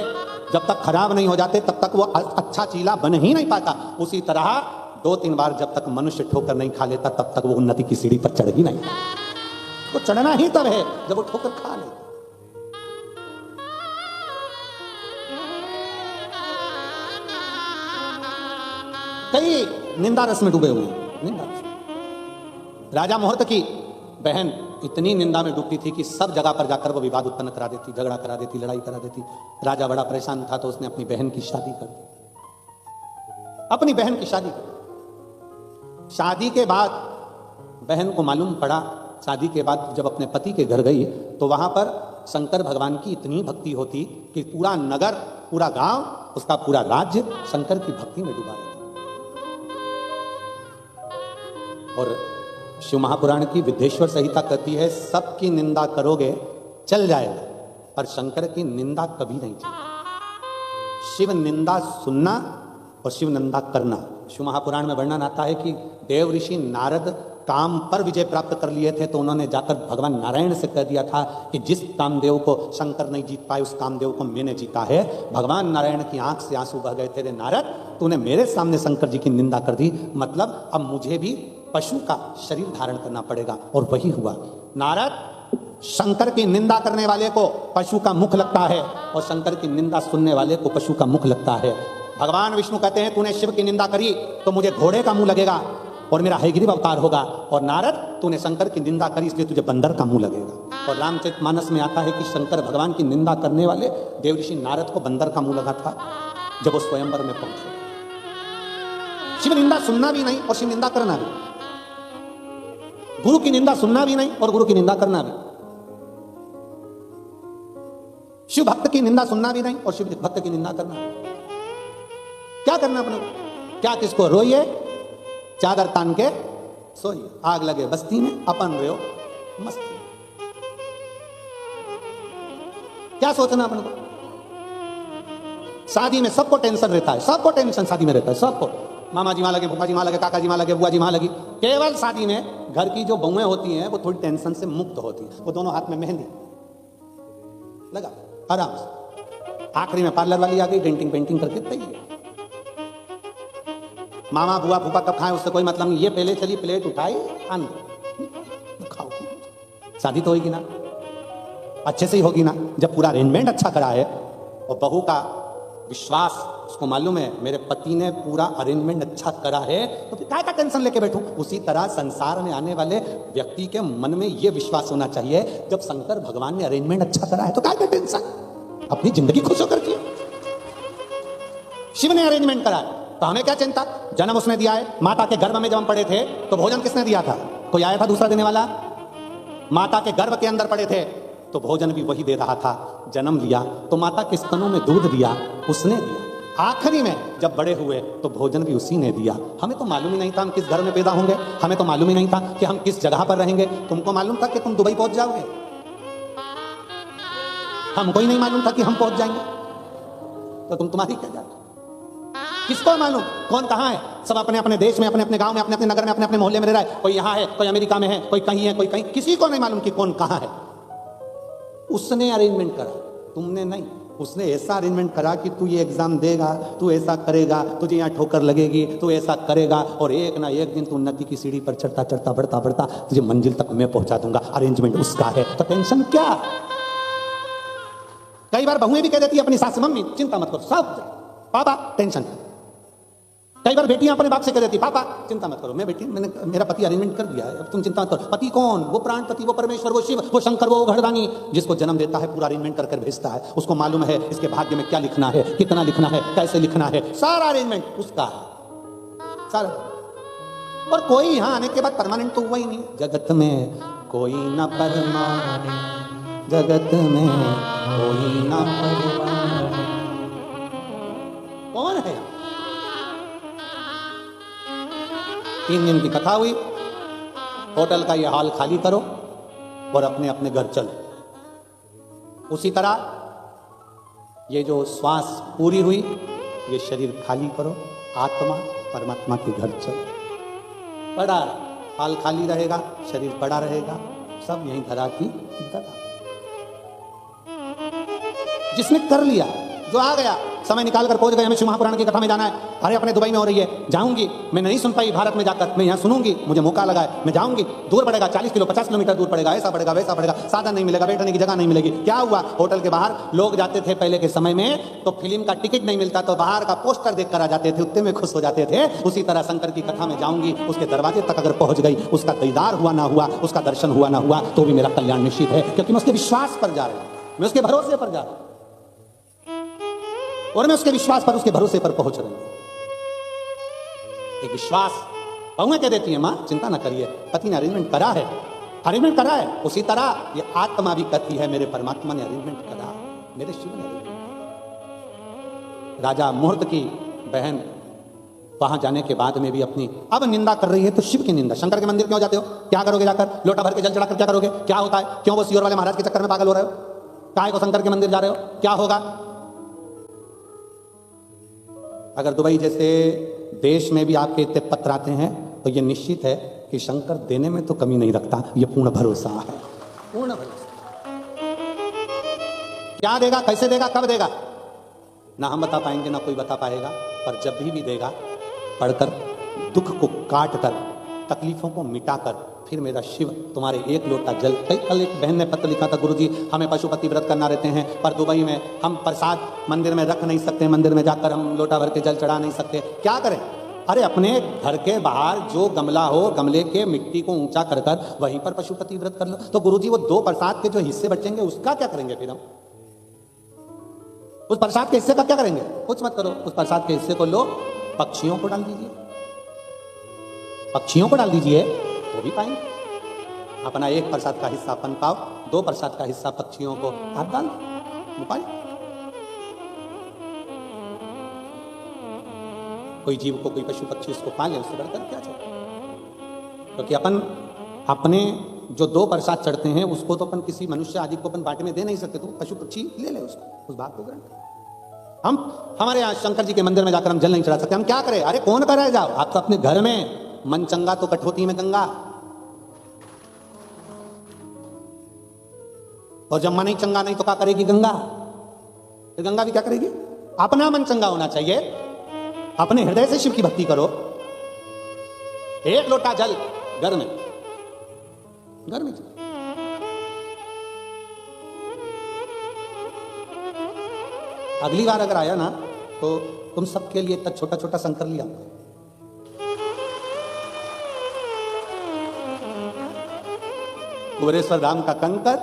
जब तक खराब नहीं हो जाते तब तक वो अच्छा चीला बन ही नहीं पाता। उसी तरह 2-3 बार जब तक मनुष्य ठोकर नहीं खा लेता तब तक वो उन्नति की सीढ़ी पर चढ़ ही नहीं। तो चढ़ना ही तब है जब वो ठोकर खा ले। कई निंदा रस में डूबे हुए हैं, निंदा रस। राजा मुहूर्त की बहन इतनी निंदा में डूबती थी कि सब जगह पर जाकर वो विवाद उत्पन्न करा देती, झगड़ा करा देती, लड़ाई करा देती। राजा बड़ा परेशान था तो उसने अपनी बहन की शादी कर दी, अपनी बहन की शादी कर दी। शादी के बाद बहन को मालूम पड़ा, शादी के बाद जब अपने पति के घर गई तो वहां पर शंकर भगवान की इतनी भक्ति होती कि पूरा नगर, पूरा गांव, उसका पूरा राज्य शंकर की भक्ति में डूबा रहता। और शिव महापुराण की विद्येश्वर संहिता कहती है सबकी निंदा करोगे चल जाएगा, पर शंकर की निंदा कभी नहीं चलेगी। शिव निंदा सुनना और शिव निंदा करना। शिव महापुराण में वर्णन आता है कि देव ऋषि नारद काम पर विजय प्राप्त कर लिए थे तो उन्होंने जाकर भगवान नारायण से कह दिया था कि जिस कामदेव को शंकर नहीं जीत पाए उस कामदेव को मैंने जीता है। भगवान नारायण की आंख से आंसू बह गए थे, रे नारद तूने मेरे सामने शंकर जी की निंदा कर दी, मतलब अब मुझे भी पशु का शरीर धारण करना पड़ेगा। और वही हुआ। नारद शंकर की निंदा करने वाले को पशु का मुख लगता है और शंकर की निंदा सुनने वाले को पशु का मुख लगता है। भगवान विष्णु कहते हैं तूने शिव की निंदा करी तो मुझे घोड़े का मुंह लगेगा और मेरा हयग्रीव अवतार होगा, और नारद तूने शंकर की निंदा करी इसलिए तुझे बंदर का मुंह लगेगा। और रामचरितमानस में आता है कि शंकर भगवान की निंदा करने वाले देव ऋषि नारद को बंदर का मुंह लगा था जब वो स्वयंवर में पहुंचे। शिव निंदा सुनना भी नहीं और शिव निंदा करना भी, गुरु की निंदा सुनना भी नहीं और गुरु की निंदा करना भी, शिव भक्त की निंदा सुनना भी नहीं और शिव भक्त की निंदा करना भी। क्या करना अपने को? क्या किसको रोइए, चादर तान के सोइए, आग लगे बस्ती में अपन रोयो मस्ती। क्या सोचना अपन को? शादी में सबको टेंशन रहता है, सबको टेंशन शादी में रहता है, सबको। मामा जी वहां लगे, फूफा जी वहां लगे, काका जी वहां लगे, बुआ जी वहां लगी। केवल शादी में घर की जो बहुएं होती हैं वो थोड़ी टेंशन से मुक्त होती हैं। वो दोनों हाथ में मेहंदी लगा आराम से, आखिरी में पार्लर वाली आ गई, डेंटिंग पेंटिंग करके तैयार। मामा बुआ फूफा कब खाएं उससे कोई मतलब नहीं, ये पहले चली प्लेट उठाई आन खाओ। शादी तो होगी ना, अच्छे से ही होगी ना जब पूरा अरेंजमेंट अच्छा करा है और बहू का विश्वास उसको मालूम है मेरे पति ने पूरा अरेंजमेंट अच्छा करा है तो फिर क्या टेंशन लेके बैठूं। उसी तरह संसार में आने वाले व्यक्ति के मन में यह विश्वास होना चाहिए जब शंकर भगवान ने अरेंजमेंट अच्छा करा है तो क्या टेंशन, अपनी जिंदगी खुश होकर जिए। शिव ने अरेंजमेंट करा है तो हमें क्या चिंता। जन्म उसने दिया है, माता के गर्भ में जब हम पड़े थे तो भोजन किसने दिया था? कोई आया था दूसरा देने वाला? माता के गर्भ के अंदर पड़े थे तो भोजन भी वही दे रहा था। जन्म लिया तो माता के स्तनों में दूध दिया, उसने दिया। आखिरी में जब बड़े हुए तो भोजन भी उसी ने दिया। हमें तो मालूम ही नहीं था हम किस घर में पैदा होंगे, हमें तो मालूम ही नहीं था कि हम किस जगह पर रहेंगे। तुमको मालूम था कि तुम दुबई पहुंच जाओगे? हमको ही नहीं मालूम था कि हम पहुंच जाएंगे, तो तुम तुम्हारी क्या जाती, किसको मालूम कौन कहां है। सब अपने अपने देश में, अपने अपने गांव में, अपने अपने नगर में, अपने अपने मोहल्ले में रह रहा है। कोई यहां है, कोई अमेरिका में है, कोई कहीं है, कोई कहीं, किसी को नहीं मालूम कि कौन कहां है। उसने अरेंजमेंट करा, तुमने नहीं। उसने ऐसा अरेंजमेंट करा कि तू ये एग्जाम देगा, तू ऐसा करेगा, तुझे यहाँ ठोकर लगेगी, तू ऐसा करेगा और एक ना एक दिन तू उन्नति की सीढ़ी पर चढ़ता चढ़ता बढ़ता बढ़ता तुझे मंजिल तक मैं पहुंचा दूंगा। अरेंजमेंट उसका है तो टेंशन क्या। कई बार बहुएं भी कह देती है अपनी सास से, मम्मी चिंता मत करो सब पापा टेंशन। कई बार बेटियां अपने बाप से कह देती पापा चिंता मत करो, मैं बेटी मैंने मेरा पति अरेंजमेंट कर दिया है, अब तुम चिंता मत करो। पति कौन? वो प्राण पति, वो परमेश्वर, वो शिव, वो शंकर, वो घरदानी जिसको जन्म देता है, पूरा अरेंजमेंट कर भेजता है। उसको मालूम है इसके भाग्य में क्या लिखना है, कितना लिखना है, कैसे लिखना है, सारा अरेंजमेंट उसका है सारा। और कोई यहाँ आने के बाद परमानेंट तो हुआ ही नहीं। जगत में कोई ना परमानेंट, जगत में कोई ना परमानेंट, कौन है? 3 दिन की कथा हुई, होटल का ये हॉल खाली करो और अपने अपने घर चलो। उसी तरह ये जो श्वास पूरी हुई, ये शरीर खाली करो, आत्मा परमात्मा के घर चलो। पड़ा हॉल खाली रहेगा, शरीर पड़ा रहेगा, सब यहीं धरा की धरा। जिसने कर लिया, जो आ गया, समय निकाल कर पहुंच गए, हमें शिव महापुराण की कथा में जाना है, अरे अपने दुबई में हो रही है, जाऊंगी, मैं नहीं सुन पाई भारत में जाकर, मैं यहाँ सुनूंगी, मुझे मौका लगा है, मैं जाऊंगी, दूर पड़ेगा 40 किलो 50 किलोमीटर दूर पड़ेगा, ऐसा पड़ेगा वैसा पड़ेगा, साधन नहीं मिलेगा, बैठने की जगह नहीं मिलेगी। क्या हुआ? होटल के बाहर लोग जाते थे पहले के समय में, तो फिल्म का टिकट नहीं मिलता तो बाहर का पोस्टर देख कर आ जाते थे, उतने में खुश हो जाते थे। उसी तरह शंकर की कथा में जाऊंगी, उसके दरवाजे तक अगर पहुंच गई, उसका दीदार हुआ ना हुआ, उसका दर्शन हुआ ना हुआ, तो भी मेरा कल्याण निश्चित है, क्योंकि मैं उसके विश्वास पर जा रहा हूं, मैं उसके भरोसे पर जा रहा हूं, और मैं उसके विश्वास पर, उसके भरोसे पर पहुंच रही हूं। एक विश्वास बहुएं कह देती है, मां चिंता ना करिए, पति ने अरेंजमेंट करा है, अरेंजमेंट करा है। उसी तरह ये आत्मा भी कहती है, मेरे परमात्मा ने अरेंजमेंट करा, मेरे शिव ने अरेंजमेंट। राजा मुहूर्त की बहन वहां जाने के बाद में भी अपनी अब निंदा कर रही है, तो शिव की निंदा। शंकर के मंदिर क्यों जाते हो? क्या करोगे जाकर? लोटा भर के जल चढ़ाकर क्या करोगे? क्या होता है? क्यों वो सियोर वाले महाराज के चक्कर में पागल हो रहे हो? काहे को शंकर के मंदिर जा रहे हो? क्या होगा? अगर दुबई जैसे देश में भी आपके इतने पत्र आते हैं, तो ये निश्चित है कि शंकर देने में तो कमी नहीं रखता, ये पूर्ण भरोसा है, पूर्ण भरोसा। क्या देगा, कैसे देगा, कब देगा, ना हम बता पाएंगे, ना कोई बता पाएगा, पर जब भी देगा, पढ़कर दुख को काट कर, तकलीफों को मिटाकर, फिर मेरा शिव तुम्हारे एक लोटा जल। कल एक बहन ने पत्र लिखा था, गुरुजी हमें पशुपति व्रत करना रहते हैं, पर दुबई में हम प्रसाद मंदिर में रख नहीं सकते, मंदिर में जाकर हम लोटा भर के जल चढ़ा नहीं सकते, क्या करें? अरे अपने घर के बाहर जो गमला हो, गमले के मिट्टी को ऊंचा कर कर वहीं पर पशुपति व्रत कर लो। तो गुरुजी वो 2 प्रसाद के जो हिस्से बचेंगे उसका क्या करेंगे? फिर हम उस प्रसाद के हिस्से का क्या करेंगे? कुछ मत करो, उस प्रसाद के हिस्से को लो, पक्षियों को डाल दीजिए, पक्षियों को डाल दीजिए, वो भी पाएंगे। अपना 1 प्रसाद का हिस्सा अपन पाओ, 2 प्रसाद का हिस्सा पक्षियों को आप डाल पाए। कोई जीव को, कोई पशु पक्षी उसको पाले, उससे बढ़कर क्या चाहिए? क्योंकि अपन अपने जो 2 प्रसाद चढ़ते हैं उसको तो अपन किसी मनुष्य आदि को अपन बांटे में दे नहीं सकते, तो पशु पक्षी ले ले उसको, उस बात को ग्रहण। हम हमारे यहाँ शंकर जी के मंदिर में जाकर हम जल नहीं चढ़ा सकते, हम क्या करें? अरे कौन कर रहे? जाओ आप तो अपने घर में, मन चंगा तो कठौती में गंगा, और जब मन ही चंगा नहीं तो क्या करेगी गंगा? तो गंगा भी क्या करेगी? अपना मन चंगा होना चाहिए, अपने हृदय से शिव की भक्ति करो। 1 लोटा जल घर में, घर में अगली बार अगर आया ना तो तुम सबके लिए इतना छोटा छोटा शंकर लिया, कुबेरेश्वर धाम का कंकर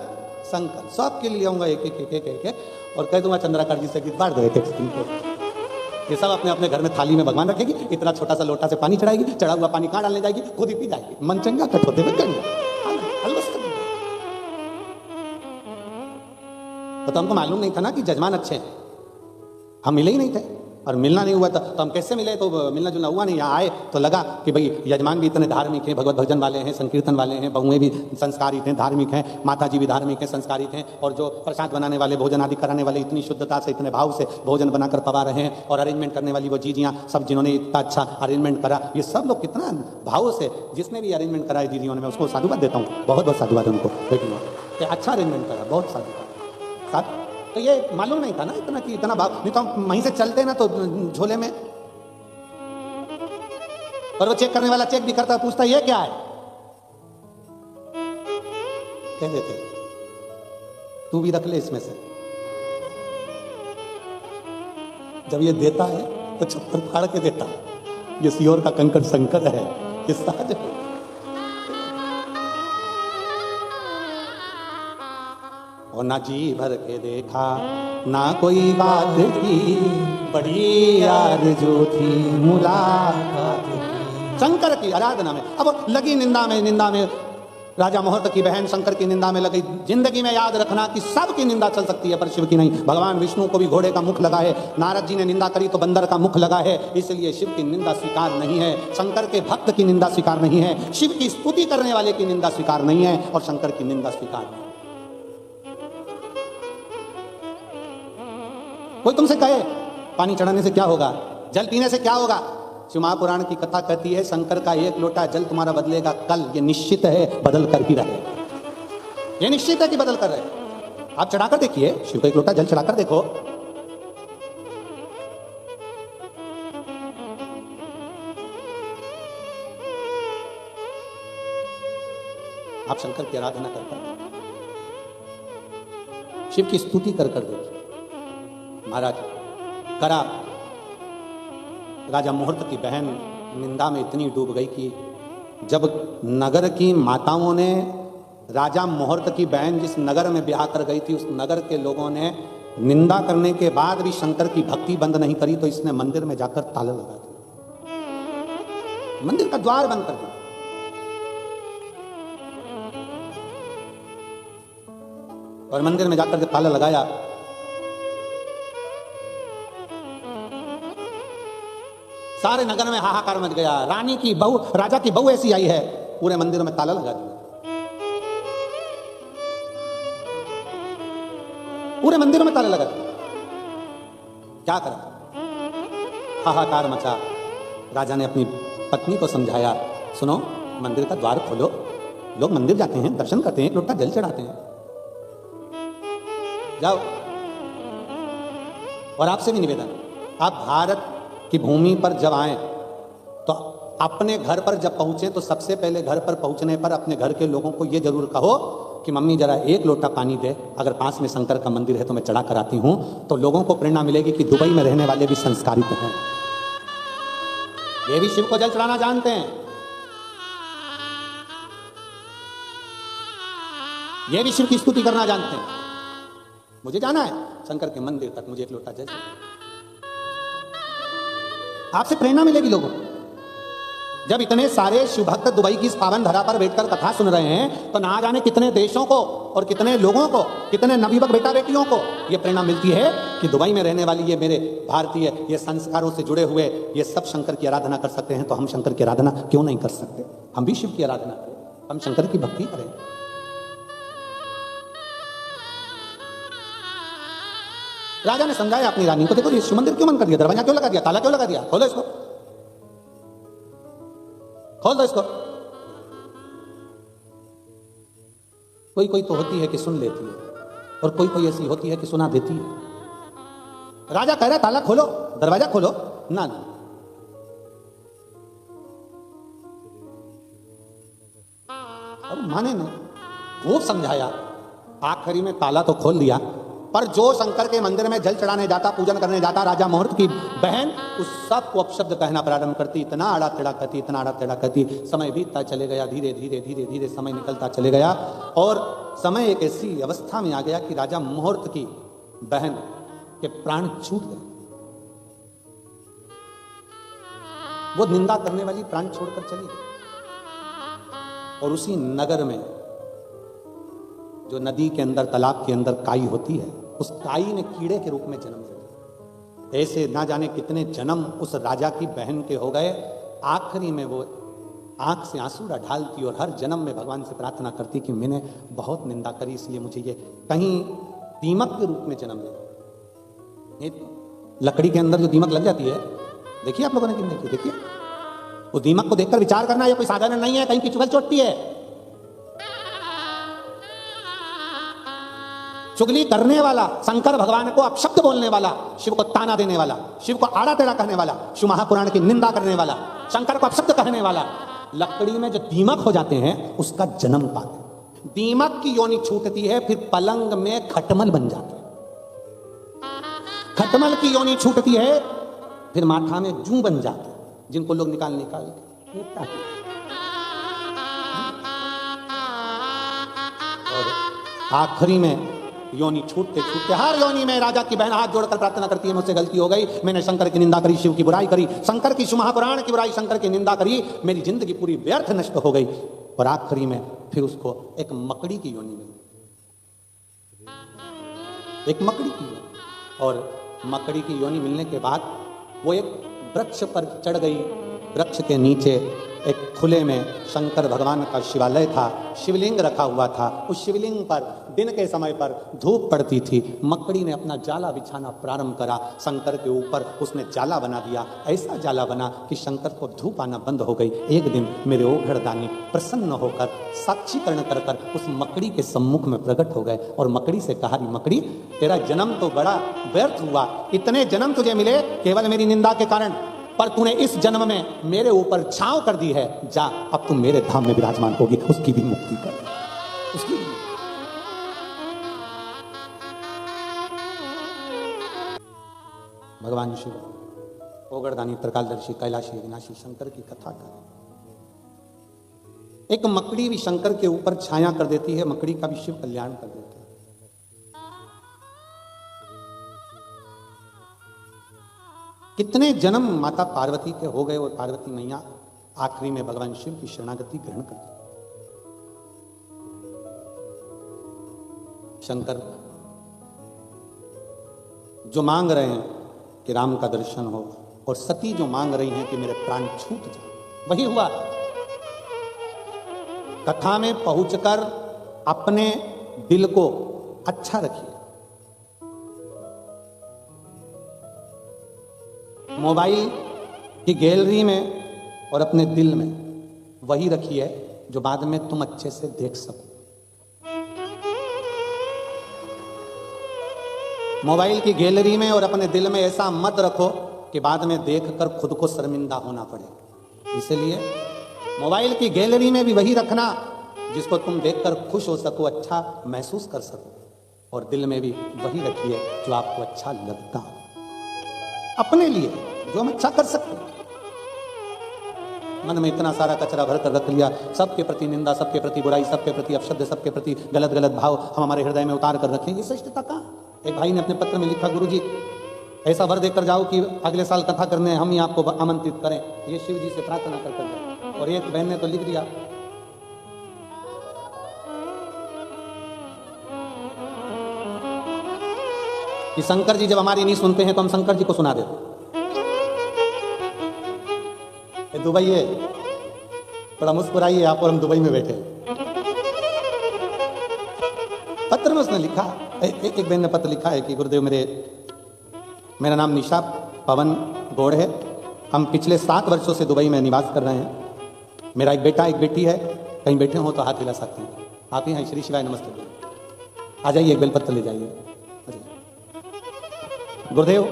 शंकर सबके लिए आऊंगा, एक एक एक एक एक, और कह दूंगा चंद्राकार जी से गीत बांट दो एक एक। ये सब अपने अपने घर में थाली में भगवान रखेगी, इतना छोटा सा लोटा से पानी चढ़ाएगी, चढ़ा हुआ पानी कहाँ डालने जाएगी? खुद ही पी जाएगी, मन चंगा कठौते में गंगा। तो हमको मालूम नहीं था ना कि जजमान अच्छे हैं, हम मिले ही नहीं थे, और मिलना नहीं हुआ था तो हम कैसे मिले? तो मिलना जुलना हुआ नहीं। यहाँ आए तो लगा कि भाई यजमान भी इतने धार्मिक हैं, भगवत भजन वाले हैं, संकीर्तन वाले हैं, बहुएं भी संस्कारित हैं, धार्मिक हैं, माता जी भी धार्मिक हैं, संस्कारित हैं, और जो प्रसाद बनाने वाले, भोजन आदि कराने वाले इतनी शुद्धता से, इतने भाव से भोजन बनाकर पवा रहे हैं, और अरेंजमेंट करने वाली वो जीजियाँ सब, जिन्होंने इतना अच्छा अरेंजमेंट करा, ये सब लोग कितना भाव से, जिसने भी अरेंजमेंट करा है दीदियों ने, मैं उसको साधुवाद देता हूँ, बहुत बहुत साधुवाद उनको, बेटियों कि अच्छा अरेंजमेंट करा, बहुत साधुवाद। तो ये मालूम नहीं था ना इतना कि इतना भाव, नहीं तो हम वहीं से चलते ना तो झोले में, और वो चेक करने वाला चेक भी करता, पूछता ये क्या है, कह देते तू भी रख ले इसमें से, जब ये देता है तो छप्पर फाड़ के देता है। ये सियोर का कंकड़ शंकर है, ये सहज है। और ना जी भर के देखा ना कोई बात की, बड़ी आरज़ू थी मुलाकात की। शंकर की आराधना में अब लगी निंदा में राजा मुहूर्त की बहन शंकर की निंदा में लगी। जिंदगी में याद रखना कि सबकी निंदा चल सकती है पर शिव की नहीं। भगवान विष्णु को भी घोड़े का मुख लगा है, नारद जी ने निंदा करी तो बंदर का मुख लगा है, इसलिए शिव की निंदा स्वीकार नहीं है। शंकर के भक्त की निंदा स्वीकार नहीं है, शिव की स्तुति करने वाले की निंदा स्वीकार नहीं है, और शंकर की निंदा स्वीकार नहीं। कोई तुमसे कहे पानी चढ़ाने से क्या होगा, जल पीने से क्या होगा, शिव महापुराण की कथा कहती है शंकर का एक लोटा जल तुम्हारा बदलेगा कल, ये निश्चित है, बदल कर ही रहेगा। ये निश्चित है कि बदल कर रहे। आप चढ़ाकर देखिए, शिव को एक लोटा जल चढ़ाकर देखो, आप शंकर की आराधना करकर, शिव की स्तुति कर देखिए। महाराज करा, राजा मुहूर्त की बहन निंदा में इतनी डूब गई कि जब नगर की माताओं ने राजा मुहूर्त की बहन जिस नगर में ब्याह कर गई थी उस नगर के लोगों ने निंदा करने के बाद भी शंकर की भक्ति बंद नहीं करी, तो इसने मंदिर में जाकर ताला लगा दिया, मंदिर का द्वार बंद कर दिया। और मंदिर में जाकर जब ताला लगाया सारे नगर में हाहाकार मच गया। रानी की बहू, राजा की बहू ऐसी आई है, पूरे मंदिर में ताला लगा दिया, पूरे मंदिर में ताला लगा दिया। क्या करा, हाहाकार मचा। राजा ने अपनी पत्नी को समझाया, सुनो मंदिर का द्वार खोलो, लोग मंदिर जाते हैं, दर्शन करते हैं, एक लोटा जल चढ़ाते हैं, जाओ। और आपसे भी निवेदन, आप भारत की भूमि पर जब आए तो अपने घर पर जब पहुंचे तो सबसे पहले घर पर पहुंचने पर अपने घर के लोगों को यह जरूर कहो कि मम्मी जरा एक लोटा पानी दे, अगर पास में शंकर का मंदिर है तो मैं चढ़ा कर आती हूं। तो लोगों को प्रेरणा मिलेगी कि दुबई में रहने वाले भी संस्कारित हैं, ये भी शिव को जल चढ़ाना जानते हैं, ये भी शिव की स्तुति करना जानते हैं। मुझे जाना है शंकर के मंदिर तक, मुझे एक लोटा जल, आपसे प्रेरणा मिलेगी लोगों को। जब इतने सारे शिव भक्त दुबई की इस पावन धरा पर बैठकर कथा सुन रहे हैं तो ना जाने कितने देशों को और कितने लोगों को, कितने नवयुवक बेटा बेटियों को यह प्रेरणा मिलती है कि दुबई में रहने वाली ये मेरे भारतीय, ये संस्कारों से जुड़े हुए ये सब शंकर की आराधना कर सकते हैं, तो हम शंकर की आराधना क्यों नहीं कर सकते? हम भी शिव की आराधना करें, हम शंकर की भक्ति करें। राजा ने समझाया अपनी रानी को, देखो ये शिव मंदिर क्यों बंद कर दिया, दरवाजा क्यों लगा दिया, ताला क्यों लगा दिया, खोलो इसको, खोल दो इसको। कोई कोई तो होती है कि सुन लेती है और कोई कोई ऐसी होती है कि सुना देती है। राजा कह रहा ताला खोलो, दरवाजा खोलो, ना ना, अब माने ना, खूब समझाया, आखिरी में ताला तो खोल दिया। पर जो शंकर के मंदिर में जल चढ़ाने जाता, पूजन करने जाता, राजा मुहूर्त की बहन उस सब को अपशब्द कहना प्रारंभ करती, इतना आड़ा टेढ़ा कहती, इतना आड़ा टेढ़ा कहती। समय बीतता चले गया, धीरे धीरे धीरे धीरे समय निकलता चले गया और समय एक ऐसी अवस्था में आ गया कि राजा मुहूर्त की बहन के प्राण छूट गए। वो निंदा करने वाली प्राण छोड़कर चली गई। और उसी नगर में जो नदी के अंदर, तालाब के अंदर काई होती है, उस काई ने कीड़े के रूप में जन्म लिया। ऐसे ना जाने कितने जन्म उस राजा की बहन के हो गए। आखिरी में वो आंख से आंसू ढालती और हर जन्म में भगवान से प्रार्थना करती कि मैंने बहुत निंदा करी, इसलिए मुझे ये कहीं दीमक के रूप में जन्म ले। लकड़ी के अंदर जो दीमक लग जाती है, देखिए आप लोगों ने कि देखी, देखिए वो दीमक को देखकर विचार करना, ये कोई साधारण नहीं है, कहीं की चुगल चोटती है। चुगली करने वाला, शंकर भगवान को अपशब्द बोलने वाला, शिव को ताना देने वाला, शिव को आड़ा टेढ़ा कहने वाला, शिव महापुराण की निंदा करने वाला, शंकर को अपशब्द कहने वाला, लकड़ी में जो दीमक हो जाते हैं उसका जन्म पाते हैं। दीमक की योनि छूटती है, फिर पलंग में खटमल बन जाते हैं। खटमल की योनि छूटती है, फिर माथा में जू बन जाते, जिनको लोग निकाल के और आखिरी में योनि छूटते छूटते हर योनि में राजा की बहन हाथ जोड़कर प्रार्थना करती है, मुझसे गलती हो गई, मैंने शंकर की निंदा करी, शिव की बुराई करी, शंकर की महापुराण की बुराई, शंकर की निंदा करी, मेरी जिंदगी पूरी व्यर्थ नष्ट हो गई। और आखिरी में फिर उसको एक मकड़ी की योनि मिली, एक मकड़ी की योनि। और मकड़ी की योनि मिलने के बाद वो एक वृक्ष पर चढ़ गई। वृक्ष के नीचे एक खुले में शंकर भगवान का शिवालय था, शिवलिंग रखा हुआ था। उस शिवलिंग पर दिन के समय पर धूप पड़ती थी। मकड़ी ने अपना जाला बिछाना प्रारंभ करा, शंकर के ऊपर उसने जाला बना दिया। ऐसा जाला बना कि शंकर को धूप आना बंद हो गई। एक दिन मेरे ओघड़दानी प्रसन्न होकर साक्षीकरण कर कर उस मकड़ी के सम्मुख में प्रकट हो गए और मकड़ी से कहा, मकड़ी तेरा जन्म तो बड़ा व्यर्थ हुआ, इतने जन्म तुझे मिले केवल मेरी निंदा के कारण, पर तूने इस जन्म में मेरे ऊपर छांव कर दी है, जा अब तुम मेरे धाम में विराजमान होगी, उसकी भी मुक्ति कर, उसकी भी। भगवान शिव ओगरदानी त्रिकालदर्शी कैलाशी विनाशी शंकर की कथा कर, एक मकड़ी भी शंकर के ऊपर छाया कर देती है, मकड़ी का भी शिव कल्याण कर देता है। कितने जन्म माता पार्वती के हो गए और पार्वती मैया आखिरी में भगवान शिव की शरणागति ग्रहण कर दी। शंकर जो मांग रहे हैं कि राम का दर्शन हो, और सती जो मांग रही हैं कि मेरे प्राण छूट जाए, वही हुआ। कथा में पहुंचकर अपने दिल को अच्छा रखिए। मोबाइल की गैलरी में और अपने दिल में वही रखिए जो बाद में तुम अच्छे से देख सको। मोबाइल की गैलरी में और अपने दिल में ऐसा मत रखो कि बाद में देखकर खुद को शर्मिंदा होना पड़े। इसलिए मोबाइल की गैलरी में भी वही रखना जिसको तुम देखकर खुश हो सको, अच्छा महसूस कर सको, और दिल में भी वही रखिए जो आपको अच्छा लगता हो, अपने लिए जो हम अच्छा कर सकते हैं। मन में इतना सारा कचरा भर कर रख लिया, सबके प्रति निंदा, सबके प्रति बुराई, सबके प्रति अपशब्द, सबके प्रति गलत गलत भाव हम हमारे हृदय में उतार कर रखें, ये श्रेष्ठता कहाँ? एक भाई ने अपने पत्र में लिखा, गुरुजी ऐसा वर देकर जाओ कि अगले साल कथा करने हम ही आपको आमंत्रित करें, ये शिव जी से प्रार्थना कर कर। और एक बहन ने तो लिख दिया, कि शंकर जी जब हमारी नहीं सुनते हैं तो हम शंकर जी को सुना देते। दुबई है, थोड़ा मुस्कुराइए आप, और हम दुबई में बैठे। पत्र में उसने लिखा, एक बहन ने पत्र लिखा है कि गुरुदेव मेरा नाम निशा पवन गौड़ है, हम पिछले 7 वर्षों से दुबई में निवास कर रहे हैं। मेरा एक बेटा एक बेटी है, कहीं बैठे हो तो हाथ हिला सकते हैं। आप ही हैं? श्री शिवाय नमस्ते, आ जाइए, एक बेलपत्र ले जाइए। गुरुदेव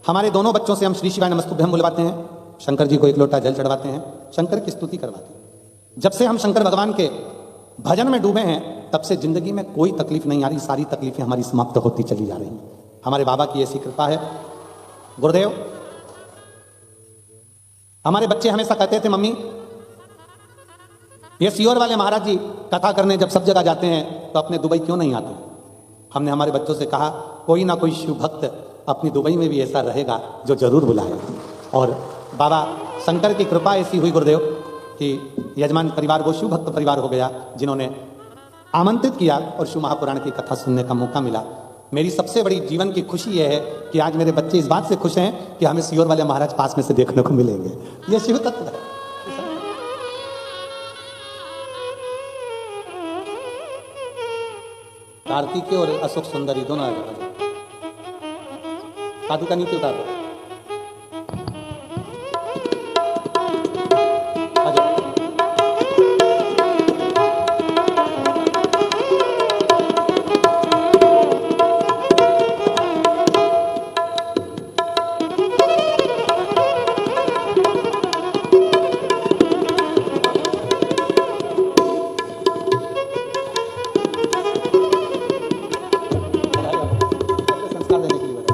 हमारे दोनों बच्चों से हम श्री शिवाय नमस्तुभ्यम बुलवाते हैं, शंकर जी को एक लोटा जल चढ़वाते हैं, शंकर की स्तुति करवाते हैं। जब से हम शंकर भगवान के भजन में डूबे हैं तब से जिंदगी में कोई तकलीफ नहीं आ रही, सारी तकलीफें हमारी समाप्त होती चली जा रही हैं। हमारे बाबा की ऐसी कृपा है। गुरुदेव हमारे बच्चे हमेशा कहते थे, मम्मी ये सियोर वाले महाराज जी कथा करने जब सब जगह जाते हैं तो अपने दुबई क्यों नहीं आते? हमने हमारे बच्चों से कहा, कोई ना कोई शिव भक्त अपनी दुबई में भी ऐसा रहेगा जो जरूर बुलाएगा। और बाबा शंकर की कृपा ऐसी हुई गुरुदेव कि यजमान परिवार वो शिव भक्त परिवार हो गया जिन्होंने आमंत्रित किया और शिव महापुराण की कथा सुनने का मौका मिला। मेरी सबसे बड़ी जीवन की खुशी यह है कि आज मेरे बच्चे इस बात से खुश हैं कि हमें सियोर वाले महाराज पास में से देखने को मिलेंगे। यह शिव तत्व है। कार्तिकेय और अशोक सुंदरी दोनों आ गए। साधु का नीचे उतार दो। संस्कार देने के लिए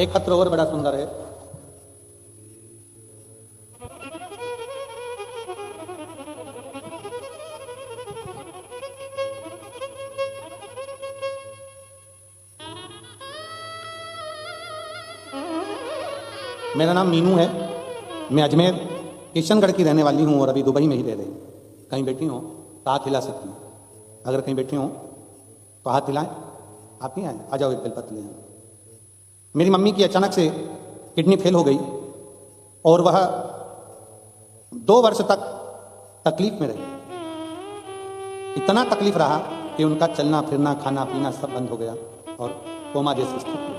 एक पत्र और बड़ा सुंदर है। मेरा नाम मीनू है, मैं अजमेर किशनगढ़ की रहने वाली हूँ और अभी दुबई में ही रह रही हूँ। कहीं बैठी हो तो हाथ हिला सकती हूँ, अगर कहीं बैठी हो तो हाथ हिलाएं। आप नहीं आए, आ जाओ, एक बेलपत्र ले जाओ। मेरी मम्मी की अचानक से किडनी फेल हो गई और वह 2 वर्ष तक तकलीफ में रही। इतना तकलीफ रहा कि उनका चलना फिरना खाना पीना सब बंद हो गया और कोमा जैसी स्थिति।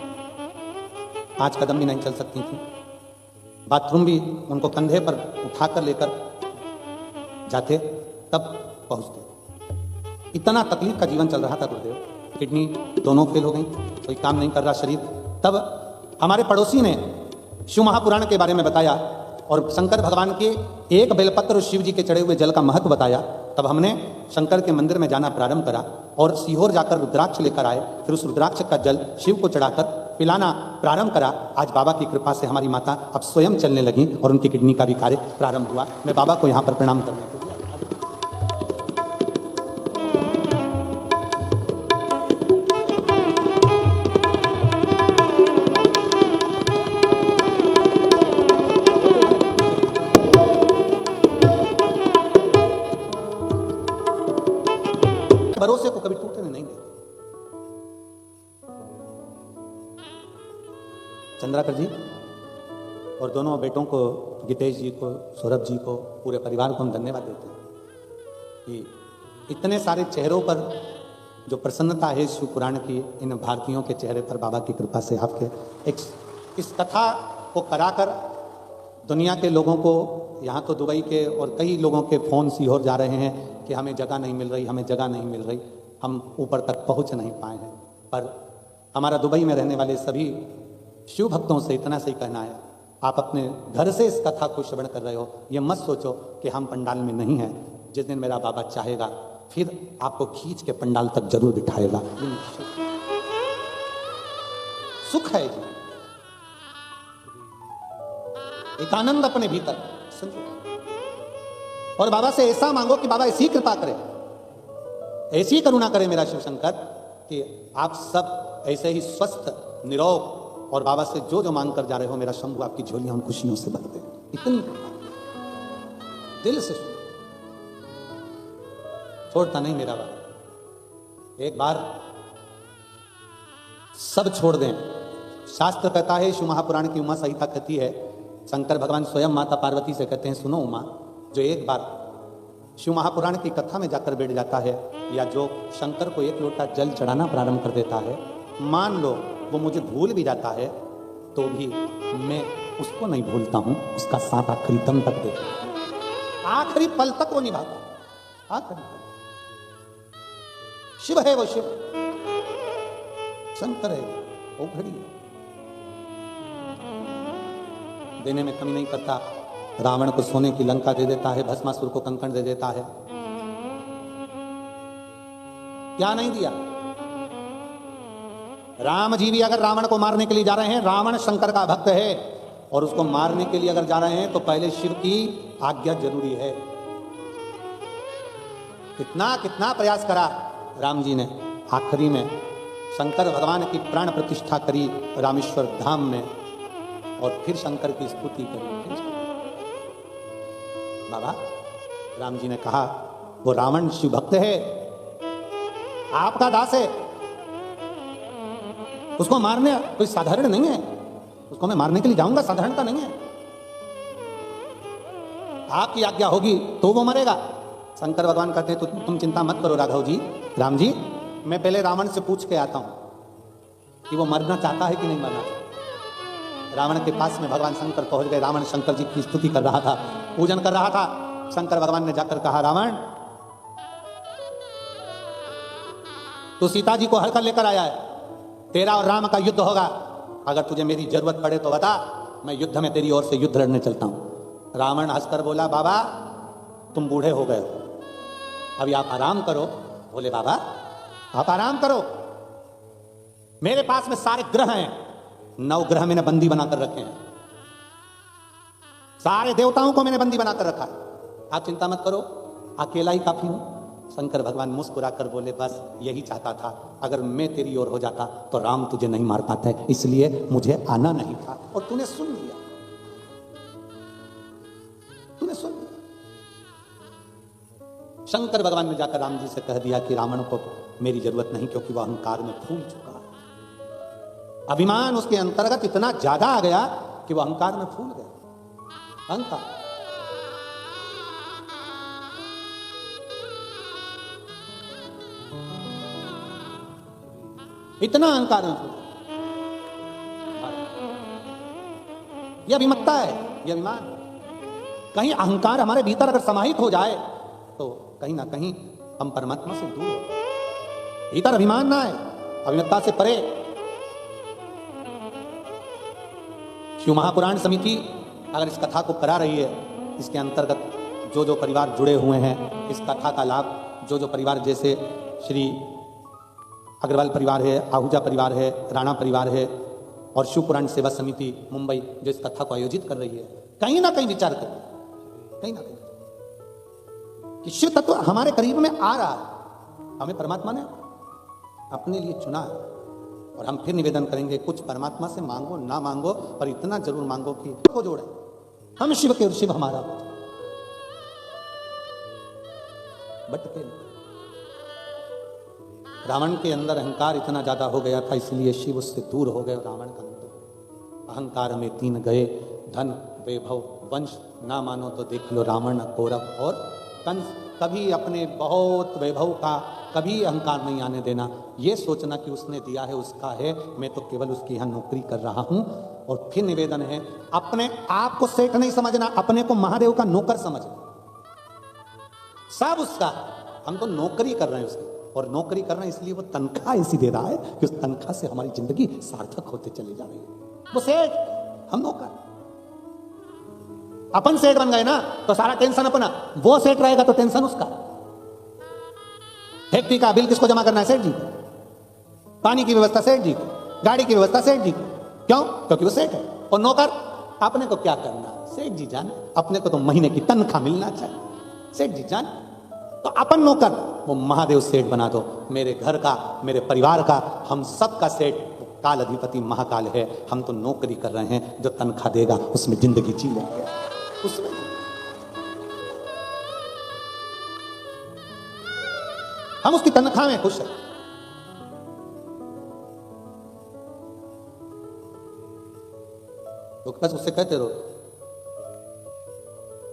5 कदम भी नहीं चल सकती थी। बाथरूम भी उनको कंधे पर उठाकर लेकर जाते तब पहुंचते। इतना तकलीफ का जीवन चल रहा था गुरुदेव। किडनी दोनों फेल हो गई, कोई काम नहीं कर रहा शरीर। तब हमारे पड़ोसी ने शिव महापुराण के बारे में बताया और शंकर भगवान के एक बेलपत्र और शिव जी के चढ़े हुए जल का महत्व बताया। तब हमने शंकर के मंदिर में जाना प्रारंभ करा और सीहोर जाकर रुद्राक्ष लेकर आए। फिर उस रुद्राक्ष का जल शिव को चढ़ाकर पिलाना प्रारंभ करा। आज बाबा की कृपा से हमारी माता अब स्वयं चलने लगी और उनकी किडनी का भी कार्य प्रारंभ हुआ। मैं बाबा को यहाँ पर प्रणाम करने के लिए भरोसे को कभी टूटने नहीं दे। चंद्राकर जी और दोनों बेटों को, गीतेश जी को, सौरभ जी को, पूरे परिवार को हम धन्यवाद देते हैं कि इतने सारे चेहरों पर जो प्रसन्नता है शिव पुराण की, इन भारतीयों के चेहरे पर बाबा की कृपा से आपके इस कथा को कराकर दुनिया के लोगों को, यहाँ तो दुबई के और कई लोगों के फ़ोन सीहोर जा रहे हैं कि हमें जगह नहीं मिल रही, हमें जगह नहीं मिल रही, हम ऊपर तक पहुँच नहीं पाए हैं। पर हमारा दुबई में रहने वाले सभी शिव भक्तों से इतना सही कहना है, आप अपने घर से इस कथा को श्रवण कर रहे हो, ये मत सोचो कि हम पंडाल में नहीं हैं। जिस दिन मेरा बाबा चाहेगा फिर आपको खींच के पंडाल तक जरूर बिठाएगा। सुख है जी, एक आनंद अपने भीतर समझो। और बाबा से ऐसा मांगो कि बाबा ऐसी कृपा करे, ऐसी करुणा करे मेरा शिव शंकर कि आप सब ऐसे ही स्वस्थ निरोग और बाबा से जो जो मांग कर जा रहे हो मेरा शंभु आपकी झोलियां उन खुशियों से भर दे। इतनी दिल से छोड़ता नहीं मेरा बाबा। एक बार सब छोड़ दें। शास्त्र कहता है, शिव महापुराण की उमा संहिता कहती है, शंकर भगवान स्वयं माता पार्वती से कहते हैं, सुनो उमा, जो एक बार शिव महापुराण की कथा में जाकर बैठ जाता है या जो शंकर को एक लोटा जल चढ़ाना प्रारंभ कर देता है, मान लो वो मुझे भूल भी जाता है तो भी मैं उसको नहीं भूलता हूं, उसका साथ आखिरी दम तक देता हूं, आखिरी पल तक वो निभाता। आखिरी पल शिव है वो, शिव शंकर है वो, घड़ी है, देने में कमी नहीं करता। रावण को सोने की लंका दे देता है, भस्मासुर को कंकण दे देता है, क्या नहीं दिया। राम जी भी अगर रावण को मारने के लिए जा रहे हैं, रावण शंकर का भक्त है और उसको मारने के लिए अगर जा रहे हैं तो पहले शिव की आज्ञा जरूरी है। कितना कितना प्रयास करा राम जी ने, आखिरी में शंकर भगवान की प्राण प्रतिष्ठा करी रामेश्वर धाम में और फिर शंकर की स्तुति करी। बाबा राम जी ने कहा, वो रावण शिव भक्त है, आपका दास है, उसको मारने कोई साधारण नहीं है, उसको मैं मारने के लिए जाऊंगा, साधारण का नहीं है, आपकी आज्ञा होगी तो वो मरेगा। शंकर भगवान कहते हैं तो तुम चिंता मत करो राघव जी, राम जी, मैं पहले रावण से पूछ के आता हूं कि वो मरना चाहता है कि नहीं मरना चाहता। रावण के पास में भगवान शंकर पहुंच गए। रावण शंकर जी की स्तुति कर रहा था, पूजन कर रहा था। शंकर भगवान ने जाकर कहा, रावण तू सीता जी को हर कर लेकर आया है, तेरा और राम का युद्ध होगा, अगर तुझे मेरी जरूरत पड़े तो बता, मैं युद्ध में तेरी ओर से युद्ध लड़ने चलता हूं। रावण हंसकर बोला, बाबा तुम बूढ़े हो गए हो, अभी आप आराम करो। बोले, बाबा आप आराम करो, मेरे पास में सारे ग्रह हैं, नवग्रह मैंने बंदी बनाकर रखे हैं, सारे देवताओं को मैंने बंदी बनाकर रखा है। आप चिंता मत करो, अकेला ही काफी हूं। शंकर भगवान मुस्कुराकर बोले, बस यही चाहता था, अगर मैं तेरी ओर हो जाता तो राम तुझे नहीं मार पाता है, इसलिए मुझे आना नहीं था। और तूने सुन लिया, तूने सुन लिया। शंकर भगवान ने जाकर राम जी से कह दिया कि रावण को मेरी जरूरत नहीं, क्योंकि वह अहंकार में फूल चुका है। अभिमान उसके अंतर्गत इतना ज्यादा आ गया कि वह अहंकार में फूल गया। अहंकार, इतना अहंकार में फूल। यह अभिमत्ता है, यह अभिमान। कहीं अहंकार हमारे भीतर अगर समाहित हो जाए तो कहीं ना कहीं हम परमात्मा से दूर हो। भीतर अभिमान ना है, अभिमत्ता से परे। शिव महापुराण समिति अगर इस कथा को करा रही है, इसके अंतर्गत जो जो परिवार जुड़े हुए हैं, इस कथा का लाभ जो जो परिवार, जैसे श्री अग्रवाल परिवार है, आहूजा परिवार है, राणा परिवार है, और शिव पुराण सेवा समिति मुंबई जो इस कथा को आयोजित कर रही है, कहीं ना कहीं विचार करें, कहीं ना कहीं कि शिव तत्व हमारे करीब में आ रहा है। हमें परमात्मा ने अपने लिए चुना है, और हम फिर निवेदन करेंगे, कुछ परमात्मा से मांगो ना मांगो, पर इतना जरूर मांगो कि को जोड़े, हम शिव के और शिव हमारा हो। भटके रावण के अंदर अहंकार इतना ज्यादा हो गया था, इसलिए शिव उससे दूर हो गए। रावण का अहंकार में 3 गए, धन, वैभव, वंश। ना मानो तो देख लो रावण, कौरव और कंस। कभी अपने बहुत वैभव का कभी अहंकार नहीं आने देना, ये सोचना कि उसने दिया है उसका है, मैं तो केवल उसकी यहां नौकरी कर रहा हूं। और फिर निवेदन है, अपने आप को सेठ नहीं समझना, अपने को महादेव का नौकर समझना। सब उसका, हम तो नौकरी कर रहे हैं उसकी, और नौकरी कर रहे हैं इसलिए वो तनख्वाह ऐसी दे रहा है कि उस तनख्वाह से हमारी जिंदगी सार्थक होते चली जा रही है। वो सेठ, हम नौकर। अपन सेठ बन गए ना तो सारा टेंशन अपना, वो सेठ रहेगा तो टेंशन उसका। फैक्ट्री का बिल किसको जमा करना है? सेठ जी को। पानी की व्यवस्था सेठ जी को, गाड़ी की व्यवस्था सेठ जी को। क्यों? क्योंकि वो सेठ है। और नौकर, अपने को क्या करना? सेठ जी जाने, अपने को तो महीने की तनख्वाह मिलना चाहिए। सेठ जी जाने, तो अपन नौकर, वो महादेव सेठ बना दो। मेरे घर का, मेरे परिवार का, हम सब का सेठ काल अधिपति महाकाल है। हम तो नौकरी कर रहे हैं, जो तनख्वाह देगा उसमें जिंदगी जी लेंगे। उसमें हम उसकी तनख्वाह में खुश हैं। तो बस उससे कहते रहो,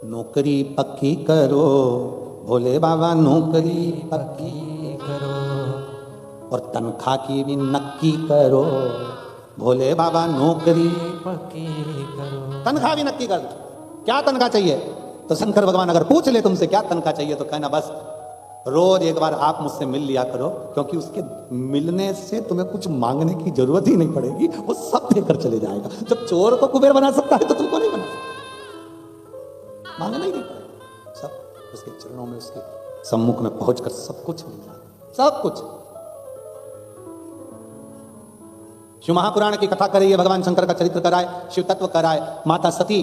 नौकरी पक्की करो भोले बाबा, नौकरी पक्की करो, और तनख्वाह की भी नक्की करो भोले बाबा, नौकरी पक्की करो। तनख्वाह भी नक्की कर दो। क्या तनख्वाह चाहिए? तो शंकर भगवान अगर पूछ ले तुमसे क्या तनख्वाह चाहिए, तो कहना बस रोज एक बार आप मुझसे मिल लिया करो, क्योंकि उसके मिलने से तुम्हें कुछ मांगने की जरूरत ही नहीं पड़ेगी, वो सब देकर चले जाएगा। जब चोर को कुबेर बना सकता है तो तुमको नहीं बना सकता, मांगना ही नहीं पड़ेगा। सब उसके चरणों में, उसके सम्मुख में पहुंचकर सब कुछ मिल जाएगा, सब कुछ। शिव महापुराण की कथा कर रही है, भगवान शंकर का चरित्र कराए, शिव तत्व कराए। माता सती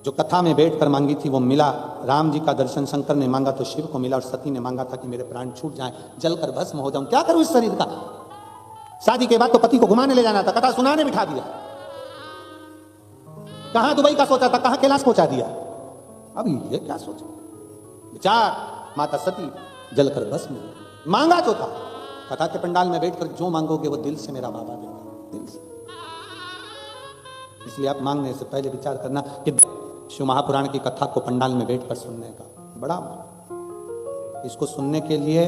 जो कथा में बैठकर मांगी थी वो मिला। राम जी का दर्शन शंकर ने मांगा तो शिव को मिला, और सती ने मांगा था कि मेरे प्राण छूट जाएं, जलकर भस्म हो जाऊं, क्या करूं इस शरीर का। शादी के बाद तो पति को घुमाने ले जाना था, कथा सुनाने बिठा दिया। कहां दुबई का सोचा था, कहां कैलाश पहुंचा दिया। अब ये क्या सोचा विचार। माता सती जलकर भस्म, मांगा जो था। कथा के पंडाल में बैठकर जो मांगोगे वो दिल से मेरा बाबा देगा, दिल से। इसलिए आप मांगने से पहले विचार करना कि शिव महापुराण की कथा को पंडाल में बैठकर सुनने का बड़ा, इसको सुनने के लिए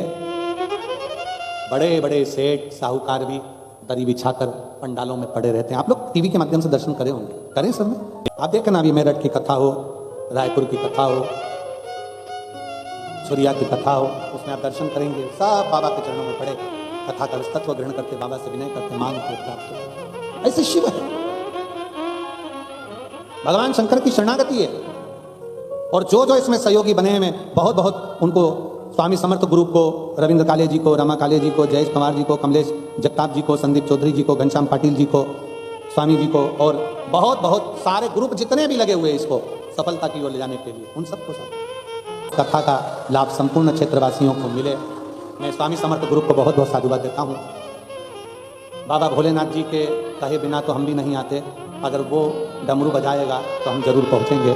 बड़े बड़े सेठ साहूकार भी दरी बिछाकर पंडालों में पड़े रहते हैं। आप लोग टीवी के माध्यम से दर्शन करे होंगे, करें सब में। आप देखें ना, अभी मेरठ की कथा हो, रायपुर की कथा हो, छुरिया की कथा हो, उसमें आप दर्शन करेंगे, सब बाबा के चरणों में पड़े कथा का तत्व ग्रहण करते, बाबा से विनय करते, मांग के प्राप्त। ऐसे शिव है, भगवान शंकर की शरणागति है। और जो जो इसमें सहयोगी बने हैं, बहुत बहुत उनको, स्वामी समर्थ ग्रुप को, रविंद्र काले जी को, रमा काले जी को, जयेश कुमार जी को, कमलेश जगताप जी को, संदीप चौधरी जी को, घनश्याम पाटिल जी को, स्वामी जी को और बहुत बहुत सारे ग्रुप जितने भी लगे हुए इसको सफलता की ओर ले जाने के लिए, उन सबको साथ कथा का लाभ संपूर्ण क्षेत्रवासियों को मिले। मैं स्वामी समर्थ ग्रुप को बहुत बहुत साधुवाद देता हूँ। बाबा भोलेनाथ जी के कहे बिना तो हम भी नहीं आते, अगर वो डमरू बजाएगा तो हम जरूर पहुँचेंगे।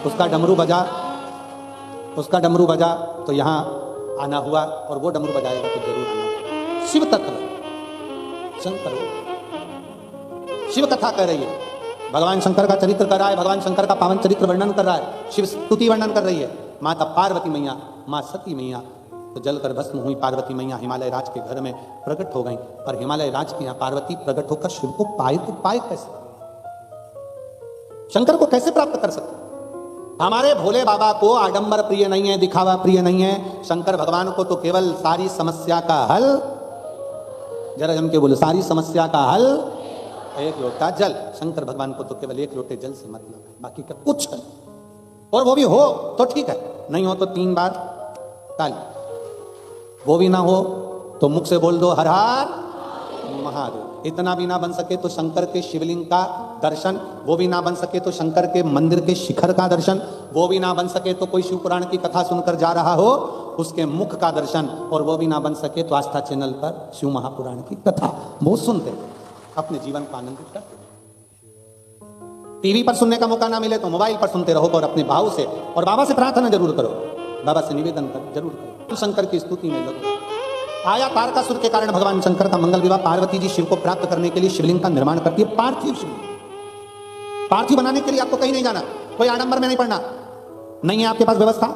उसका डमरू बजा तो यहाँ आना हुआ, और वो डमरू बजाएगा तो जरूर आना। शिव तत्व शंकर शिव कथा कर रही है, भगवान शंकर का चरित्र कर रहा है, भगवान शंकर का पावन चरित्र वर्णन कर रहा है, शिव स्तुति वर्णन कर रही है। माता पार्वती मैया, माँ सती मैया तो जलकर भस्म हुई। पार्वती मैया हिमालय राज के घर में प्रकट हो गई, पर हिमालय राज की यहाँ पार्वती प्रकट होकर शिव को पाए तो पाए कैसे? शंकर को कैसे प्राप्त कर सकते? हमारे भोले बाबा को आडंबर प्रिय नहीं है, दिखावा प्रिय नहीं है। शंकर भगवान को तो केवल सारी समस्या का हल, जरा जम के बोलो, सारी समस्या का हल एक लोटा जल। शंकर भगवान को तो केवल एक लोटे जल से मतलब है, बाकी का कुछ है। और वो भी हो तो ठीक है, नहीं हो तो 3 बार ताली। वो भी ना हो तो मुख से बोल दो हर हर महादेव। इतना भी ना बन सके तो शंकर के शिवलिंग का दर्शन, वो भी ना बन सके तो शंकर के मंदिर के शिखर का दर्शन, वो भी ना बन सके तो कोई शिव पुराण की कथा सुनकर जा रहा हो उसके मुख का दर्शन, और वो भी ना बन सके तो आस्था चैनल पर शिव महापुराण की कथा वो सुनते अपने जीवन का आनंदित करते। टीवी पर सुनने का मौका ना मिले तो मोबाइल पर सुनते रहो, और अपने भाव से और बाबा से प्रार्थना जरूर करो, बाबा से निवेदन कर जरूर करो, तो शंकर की स्तुति में लगो। आया तारकासुर के कारण भगवान शंकर का मंगल विवाह। पार्वती जी शिव को प्राप्त करने के लिए शिवलिंग का निर्माण करती है, पार्थिव शिवलिंग। पार्थिव बनाने के लिए आपको कहीं नहीं जाना, कोई आडंबर में नहीं पड़ना, नहीं है आपके पास व्यवस्था।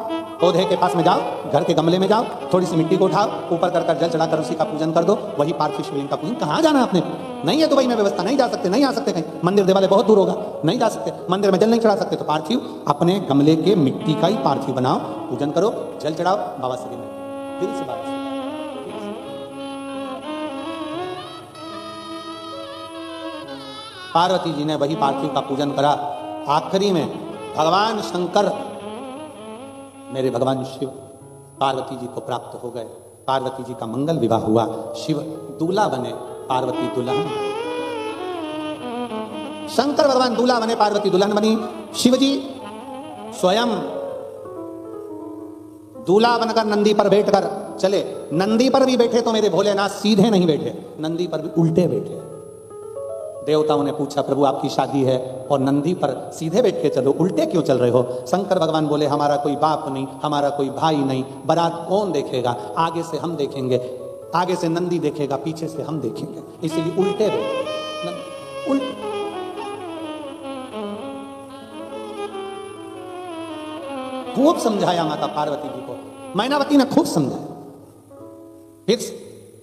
पौधे के पास में जाओ, घर के गमले में जाओ, थोड़ी सी मिट्टी को उठाओ, ऊपर कर जल चढ़ाकर उसी का पूजन कर दो, वही पार्थिव शिवलिंग का पूजन। कहाँ जाना आपने? नहीं है दुबई में व्यवस्था, नहीं जा सकते, नहीं आ सकते, कहीं मंदिर देवालय बहुत दूर होगा, नहीं जा सकते, मंदिर में जल नहीं चढ़ा सकते, तो पार्थिव अपने गमले के मिट्टी का ही पार्थिव बनाओ, पूजन करो, जल चढ़ाओ, बाबा से मिलो, फिर से बाबा से। पार्वती जी ने वही पार्थिव का पूजन करा। आखिरी में भगवान शंकर, मेरे भगवान शिव पार्वती जी को प्राप्त हो गए। पार्वती जी का मंगल विवाह हुआ, शिव दूल्हा बने, पार्वती दुल्हन। शंकर भगवान दूल्हा बने, पार्वती दुल्हन बनी। शिव जी स्वयं दूल्हा बनकर नंदी पर बैठकर चले। नंदी पर भी बैठे तो मेरे भोलेनाथ सीधे नहीं बैठे, नंदी पर भी उल्टे बैठे। देवताओं ने पूछा, प्रभु आपकी शादी है और नंदी पर सीधे बैठ के चलो, उल्टे क्यों चल रहे हो? शंकर भगवान बोले, हमारा कोई बाप नहीं, हमारा कोई भाई नहीं, बारात कौन देखेगा? आगे से हम देखेंगे, आगे से नंदी देखेगा, पीछे से हम देखेंगे, इसीलिए उल्टे बैठे। उल्टे खूब समझाया माता पार्वती जी को, मैनावती ने खूब समझाया। फिर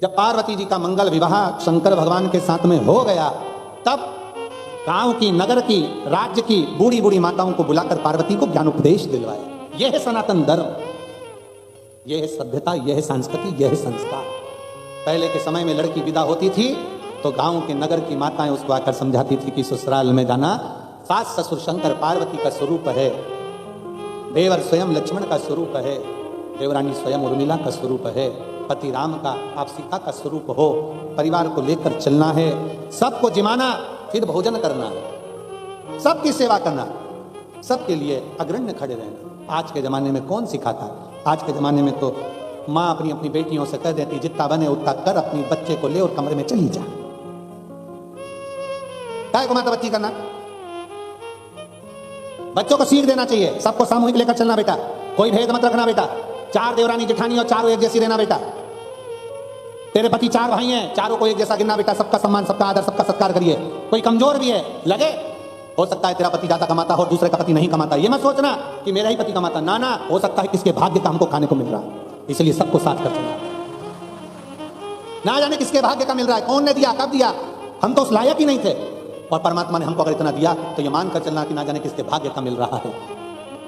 जब पार्वती जी का मंगल विवाह शंकर भगवान के साथ में हो गया, तब गांव की, नगर की, राज्य की बूढ़ी बूढ़ी माताओं को बुलाकर पार्वती को ज्ञान उपदेश दिलवाया। यह है सनातन धर्म, यह है सभ्यता, यह है संस्कृति, यह है संस्कार। पहले के समय में लड़की विदा होती थी तो गांव के, नगर की माताएं उसको आकर समझाती थी कि ससुराल में जाना सास ससुर शंकर पार्वती का स्वरूप है, देवर स्वयं लक्ष्मण का स्वरूप है, देवरानी स्वयं उर्मिला का स्वरूप है, पति राम का, आप सीता का स्वरूप हो, परिवार को लेकर चलना है, सबको जिमाना, फिर भोजन करना, सबकी सेवा करना, सबके लिए अग्रण्य खड़े रहना। आज के जमाने में कौन सिखाता? आज के जमाने में तो माँ अपनी अपनी बेटियों से कह देती, जितना बने उतना कर, अपनी बच्चे को ले और कमरे में चली जा। काय को माता बच्ची करना? बच्चों को सीख देना चाहिए, सबको सामूहिक लेकर चलना बेटा, कोई भेद मत रखना बेटा, 4 देवरानी जेठानी और चारों एक जैसी रहना बेटा, तेरे पति 4 भाई हैं, चारों को एक जैसा गिनना बेटा, सबका सम्मान, सबका आदर, सबका सत्कार करिए। कोई कमजोर भी है लगे, हो सकता है तेरा पति ज्यादा कमाता हो और दूसरे का पति नहीं कमाता, ये मत सोचना कि मेरा ही पति कमाता, ना ना, हो सकता है किसके भाग्य का हमको खाने को मिल रहा है, इसलिए सबको साथ कर चलना। ना जाने किसके भाग्य का मिल रहा है, कौन ने दिया, कब दिया, हम तो उस लायक ही नहीं थे, और परमात्मा ने हमको अगर इतना दिया तो ये मानकर चलना कि ना जाने किसके भाग्य का मिल रहा है।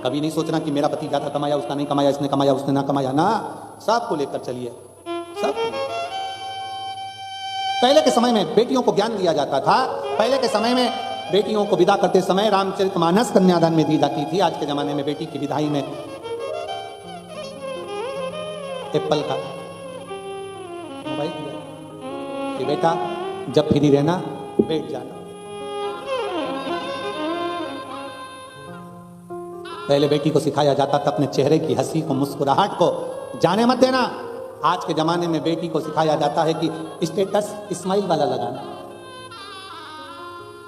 कभी नहीं सोचना कि मेरा पति ज्यादा कमाया, उसका नहीं कमाया, इसने कमाया, उसने ना कमाया, ना, सबको लेकर चलिए। सब पहले के समय में बेटियों को ज्ञान दिया जाता था, पहले के समय में बेटियों को विदा करते समय रामचरितमानस कन्यादान में दी जाती थी। आज के जमाने में बेटी की विदाई में एप्पल का मोबाइल दिया कि बेटा जब फ्री रहना बैठ जाना। पहले बेटी को सिखाया जाता था अपने चेहरे की हंसी को, मुस्कुराहट को जाने मत देना। आज के जमाने में बेटी को सिखाया जाता है कि स्टेटस स्माइल वाला लगाना।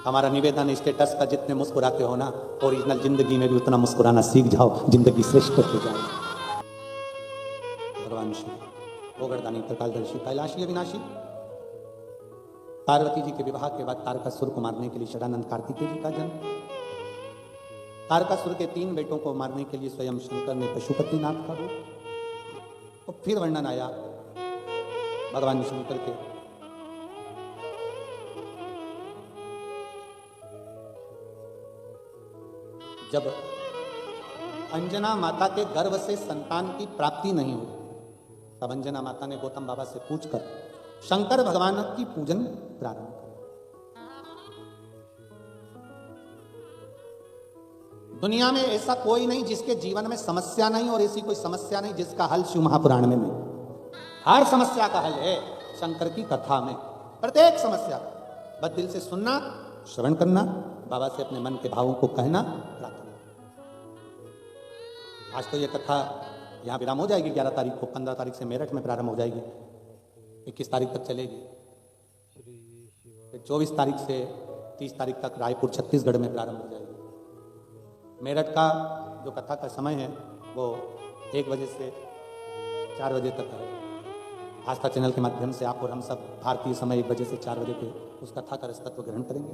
हमारा निवेदन स्टेटस का जितने मुस्कुराते हो ना, ओरिजिनल जिंदगी में भी उतना मुस्कुराना सीख जाओ, जिंदगी श्रेष्ठ हो जाए। भगवान शिव गोवर्धनी त्रिकालदर्शी कैलाशी अविनाशी पार्वती जी के विवाह के बाद तारकासुर को मारने के लिए षडानंद कार्तिकेय जी का जन्म। तारकासुर के 3 बेटों को मारने के लिए स्वयं शंकर ने पशुपतिनाथ का रूप। तो फिर वर्णन आया भगवान शंकर के जब अंजना माता के गर्भ से संतान की प्राप्ति नहीं हुई, तब अंजना माता ने गौतम बाबा से पूछकर शंकर भगवान की पूजन प्रारंभ कर। दुनिया में ऐसा कोई नहीं जिसके जीवन में समस्या नहीं, और ऐसी कोई समस्या नहीं जिसका हल शिव महापुराण में नहीं। हर समस्या का हल है शंकर की कथा में, प्रत्येक समस्या। बस दिल से सुनना, श्रवण करना, बाबा से अपने मन के भावों को कहना, प्रार्थना। आज तो ये कथा यहाँ विराम हो जाएगी 11 तारीख को, 15 तारीख से मेरठ में प्रारंभ हो जाएगी, 21 तारीख तक चलेगी, फिर 24 तारीख से 30 तारीख तक रायपुर छत्तीसगढ़ में प्रारंभ हो जाएगी। मेरठ का जो कथा का समय है वो 1 बजे से 4 बजे तक है। आस्था चैनल के माध्यम से आप और हम सब भारतीय समय 1 बजे से 4 बजे के उस कथा का रसतत्व ग्रहण करेंगे।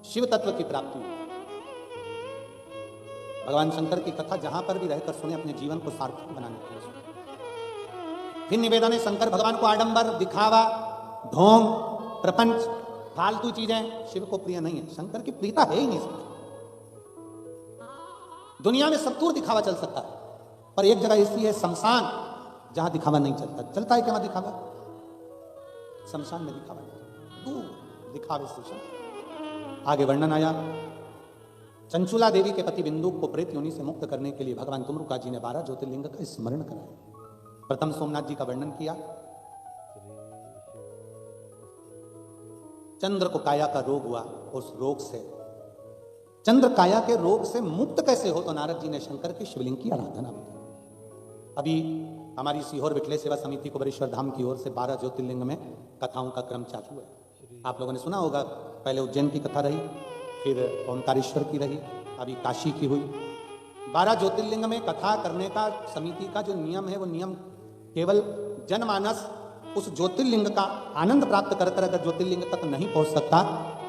शिव तत्व की प्राप्ति, भगवान शंकर की कथा जहां पर भी रहकर सुने, अपने जीवन को सार्थक बनाने के लिए सुने। फिर निवेदन है, शंकर भगवान को आडंबर, दिखावा, ढोंग, प्रपंच, फालतू चीजें शिव को प्रिय नहीं है। शंकर की प्रियता है ही नहीं इसमें। दुनिया में सब दूर दिखावा चल सकता है, पर एक जगह ऐसी है शमशान जहां दिखावा नहीं चलता। चलता है क्या दिखावा? शमशान में दिखावा नहीं, दूर दिखावे से शंकर। आगे वर्णन आया, चंचुला देवी के पति बिंदु को प्रेत योनि से मुक्त करने के लिए भगवान तुमरुका जी ने 12 ज्योतिर्लिंग का स्मरण कराया। प्रथम सोमनाथ जी का वर्णन किया। चंद्र को काया का रोग हुआ, उस रोग से, चंद्र काया के रोग से मुक्त कैसे हो, तो नारद जी ने शंकर के शिवलिंग की आराधना की। अभी हमारी सीहोर विठले सेवा समिति कुबेरेश्वर धाम की ओर से 12 ज्योतिर्लिंग में कथाओं का क्रम चालू है। आप लोगों ने सुना होगा, पहले उज्जैन की कथा रही, फिर ओंकारेश्वर की रही, अभी काशी की हुई। 12 ज्योतिर्लिंग में कथा करने का समिति का जो नियम है, वो नियम केवल जनमानस उस ज्योतिर्लिंग का आनंद प्राप्त कर अगर ज्योतिर्लिंग तक नहीं पहुंच सकता,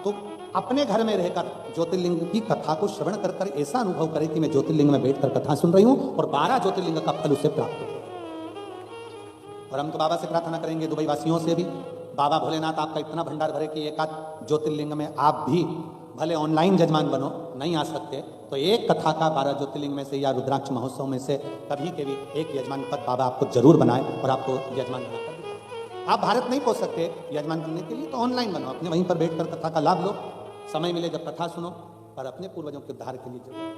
तो अपने घर में रहकर ज्योतिर्लिंग की कथा को श्रवण कर ऐसा अनुभव करे कि मैं ज्योतिर्लिंग में बैठकर कथा सुन रही हूं और 12 ज्योतिर्लिंग का फल उसे प्राप्त हो। और हम तो बाबा से प्रार्थना करेंगे, दुबई वासियों से भी, बाबा भोलेनाथ आपका इतना भंडार भरे कि एक आध ज्योतिर्लिंग में आप भी भले ऑनलाइन जजमान बनो, नहीं आ सकते तो एक कथा का 12 ज्योतिर्लिंग में से या रुद्राक्ष महोत्सव में से कभी के भी एक यजमान पद बाबा आपको जरूर बनाए और आपको यजमान बनाकर दिखाए। आप भारत नहीं पहुंच सकते यजमान बनने के लिए, तो ऑनलाइन बनो, अपने वहीं पर बैठकर कथा का लाभ लो। समय मिले जब कथा सुनो, पर अपने पूर्वजों के उद्धार के लिए जरूर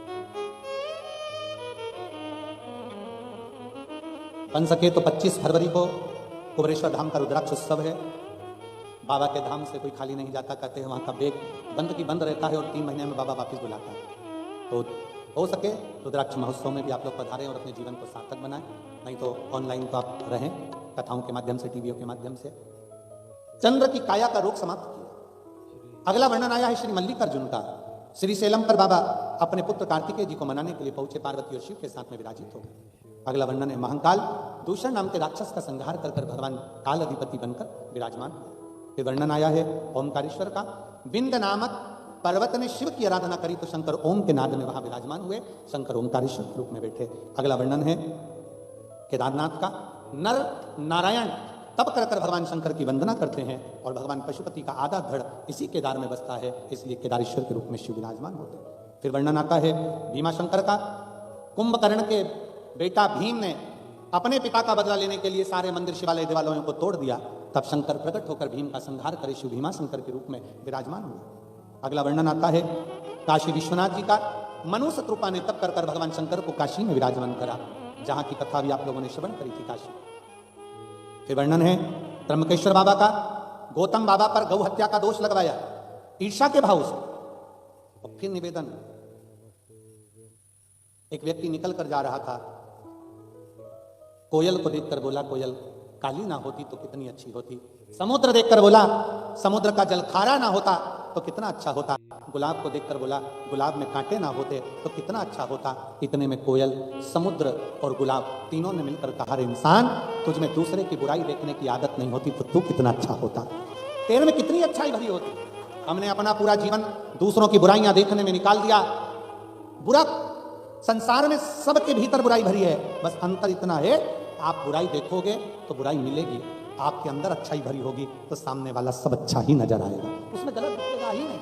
बन सके तो 25 फरवरी को कुबेरेश्वर धाम का रुद्राक्ष उत्सव है। बाबा के धाम से कोई खाली नहीं जाता, कहते हैं वहाँ का बेग बंद की बंद रहता है और 3 महीने में बाबा वापस बुलाता है। तो हो सके रुद्राक्ष महोत्सव में भी आप लोग पधारें और अपने जीवन को सार्थक बनाएं, नहीं तो ऑनलाइन तो आप रहें कथाओं के माध्यम से, टीवीओ के माध्यम से। चंद्र की काया का रोग समाप्त किया। अगला वर्णन आया है श्री मल्लिकार्जुन का। श्री सेलम पर बाबा अपने पुत्र कार्तिकेय जी को मनाने के लिए पहुंचे, पार्वती और शिव के साथ में विराजित हो गए। अगला वर्णन है महाकाल दूषण नाम के राक्षस का संहार कर भगवान काल अधिपति बनकर विराजमान। फिर वर्णन आया है ओमकारेश्वर का। विंध्य नामक पर्वत ने शिव की आराधना करी तो शंकर ओम के नाद में वहां विराजमान हुए, शंकर ओमकारेश्वर के रूप में बैठे। अगला वर्णन है केदारनाथ का। नर नारायण तप कर भगवान शंकर की वंदना करते हैं और भगवान पशुपति का आधा धड़ इसी केदार में बसता है, इसलिए केदारेश्वर के रूप में शिव विराजमान होते हैं। फिर वर्णन आता है भीमा शंकर का। कुंभकर्ण के बेटा भीम ने अपने पिता का बदला लेने के लिए सारे मंदिर शिवालय देवालयों को तोड़ दिया, तब शंकर प्रकट होकर भीम का संहार करे शिव भीमा शंकर के रूप में विराजमान हुए। अगला वर्णन आता है काशी विश्वनाथ जी का। मनु शत्रुपा ने तप कर भगवान शंकर को काशी में विराजमान करा, जहां की कथा भी आप लोगों ने श्रवण करी थी, काशी। फिर वर्णन है त्र्यंबकेश्वर बाबा का। गौतम बाबा पर गौ हत्या का दोष लगवाया ईर्ष्या के भाव से। और फिर निवेदन, एक व्यक्ति निकल कर जा रहा था, कोयल को देखकर बोला कोयल काली ना होती तो कितनी अच्छी होती। समुद्र देखकर बोला समुद्र का जल खारा ना होता तो कितना अच्छा होता। गुलाब को देखकर बोला गुलाब में कांटे ना होते तो कितना अच्छा होता। इतने में कोयल, समुद्र और गुलाब तीनों ने मिलकर कहा, रे इंसान, तुझ में दूसरे की बुराई देखने की आदत नहीं होती तो तू कितना अच्छा होता, तेरे में कितनी अच्छाई भरी होती। हमने अपना पूरा जीवन दूसरों की बुराइयां देखने में निकाल दिया। बुरा संसार में सबके भीतर बुराई भरी है, बस अंतर इतना है, आप बुराई देखोगे तो बुराई मिलेगी, आपके अंदर अच्छाई भरी होगी तो सामने वाला सब अच्छा ही नजर आएगा, उसमें गलत दिखेगा ही नहीं,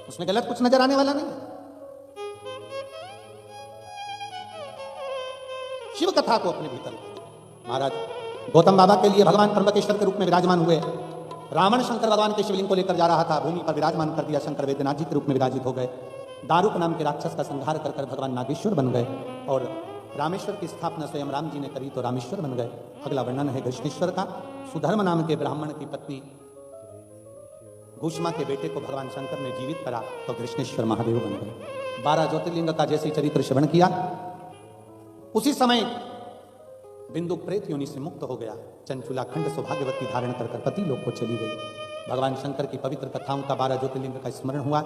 उसमें गलत कुछ नजर आने वाला नहीं। शिव कथा को अपने भीतर महाराज गौतम बाबा के लिए भगवान त्र्यंबकेश्वर के रूप में विराजमान हुए। रावण शंकर भगवान के शिवलिंग को लेकर जा रहा था, भूमि पर विराजमान कर दिया, शंकर वैद्यनाथ जी के रूप में विराजित हो गए। दारुक नाम के राक्षस का संहार कर कर भगवान नागेश्वर बन गए और रामेश्वर की स्थापना स्वयं राम जी ने करी तो रामेश्वर बन गए। अगला वर्णन है कृष्णेश्वर का। सुधर्म नाम के ब्राह्मण की पत्नी घूष्मा के बेटे को भगवान शंकर ने जीवित करा तो कृष्णेश्वर महादेव बन गए। 12 ज्योतिर्लिंग का जैसे चरित्र श्रवण किया, उसी समय बिंदु प्रेत योनि से मुक्त हो गया। चंचुला खंड सौभाग्यवती धारण कर पति लोक को चली गई। भगवान शंकर की पवित्र कथाओं का 12 ज्योतिर्लिंग का स्मरण हुआ।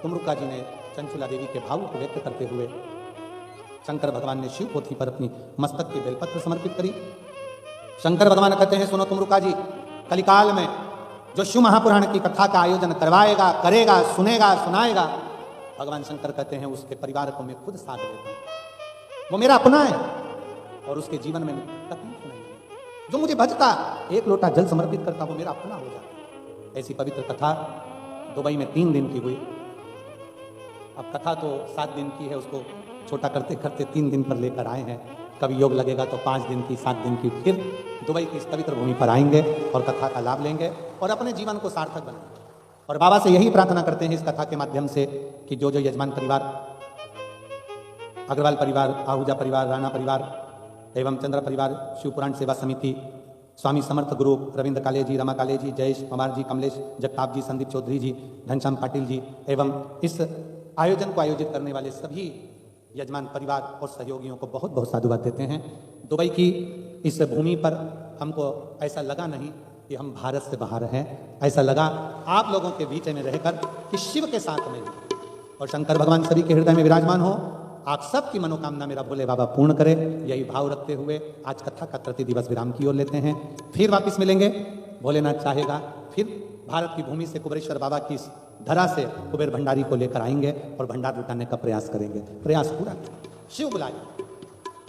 तुमरुका जी ने चंचुला देवी के भाव को व्यक्त करते हुए शंकर भगवान ने शिव पोथी पर अपनी मस्तक की बेलपत्र समर्पित करी। शंकर भगवान कहते हैं, सुनो तुमरुका जी, कलिकाल में जो शिव महापुराण की कथा का आयोजन करवाएगा, करेगा, सुनेगा, सुनाएगा, भगवान शंकर कहते हैं उसके परिवार को मैं खुद साथ देता हूं, वो मेरा अपना है और उसके जीवन में तकलीफ नहीं है। जो मुझे भजता, एक लोटा जल समर्पित करता, वो मेरा अपना हो जाता। ऐसी पवित्र कथा दुबई में 3 दिन की हुई। अब कथा तो 7 दिन की है, उसको छोटा करते करते 3 दिन पर लेकर आए हैं। कभी योग लगेगा तो 5 दिन की, 7 दिन की, फिर दुबई की इस पवित्र भूमि पर आएंगे और कथा का लाभ लेंगे और अपने जीवन को सार्थक बनाएंगे। और बाबा से यही प्रार्थना करते हैं इस कथा के माध्यम से कि जो जो यजमान परिवार, अग्रवाल परिवार, आहूजा परिवार, राणा परिवार एवं चंद्र परिवार, शिवपुराण सेवा समिति, स्वामी समर्थ गुरु, रविंद्र काले जी, रमा काले जी, जयेश पवार जी, कमलेश जगताप जी, संदीप चौधरी जी, घनश्याम पाटिल जी एवं इस आयोजन को आयोजित करने वाले सभी यजमान परिवार और सहयोगियों को बहुत बहुत साधुवाद देते हैं। दुबई की इस भूमि पर हमको ऐसा लगा नहीं कि हम भारत से बाहर हैं, ऐसा लगा आप लोगों के बीच में रहकर कि शिव के साथ में और शंकर भगवान सभी के हृदय में विराजमान हो। आप सबकी मनोकामना मेरा भोले बाबा पूर्ण करे, यही भाव रखते हुए आज कथा का तृतीय दिवस विराम की ओर लेते हैं। फिर वापस मिलेंगे, भोलेनाथ चाहेगा, फिर भारत की भूमि से कुबेरेश्वर बाबा की धरा से कुबेर भंडारी को लेकर आएंगे और भंडार लुटाने का प्रयास करेंगे। प्रयास पूरा शिव बुलाए।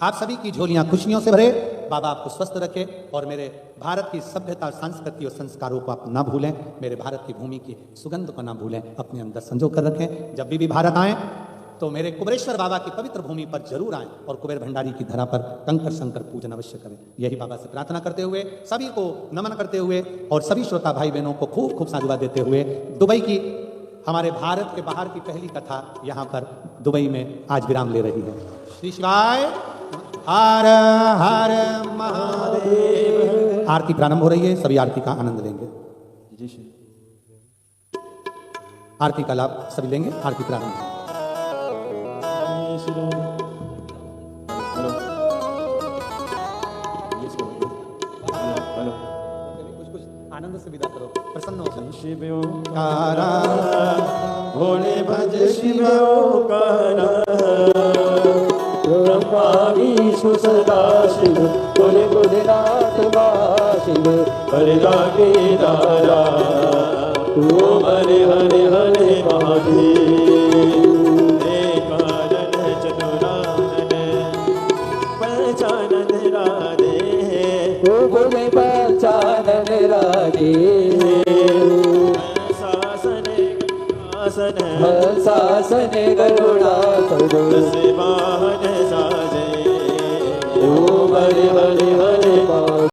आप सभी की झोलियां खुशियों से भरे, बाबा आपको स्वस्थ रखे और मेरे भारत की सभ्यता, संस्कृति और संस्कारों को आप ना भूलें, मेरे भारत की भूमि की सुगंध को ना भूलें, अपने अंदर संजो कर रखें। जब भी भारत आए तो मेरे कुबेरेश्वर बाबा की पवित्र भूमि पर जरूर आएं और कुबेर भंडारी की धरा पर कंकर शंकर पूजन अवश्य करें। यही बाबा से प्रार्थना करते हुए, सभी को नमन करते हुए और सभी श्रोता भाई बहनों को खूब खूब साधुवाद देते हुए, दुबई की हमारे भारत के बाहर की पहली कथा यहाँ पर दुबई में आज विराम ले रही है। श्री शिवाय हर हर महादेव। आरती प्रारंभ हो रही है, सभी आरती का आनंद लेंगे। आरती का लाभ सभी लेंगे। आरती प्रारंभ। कुछ आनंद से विदा करो, प्रसन्न हो। शिव ओंकारा भोले भज शिव ओंकारा, ब्रह्मा विष्णु सदा शिव, बोले भोलेनाथ शिव, हरे रागे दारा, ओम हरे हरे हरे महादेव। बोले पंचानन राजे, हंसासन गरुड़ासन, वाहन साजे, ओम हरे हरे हरे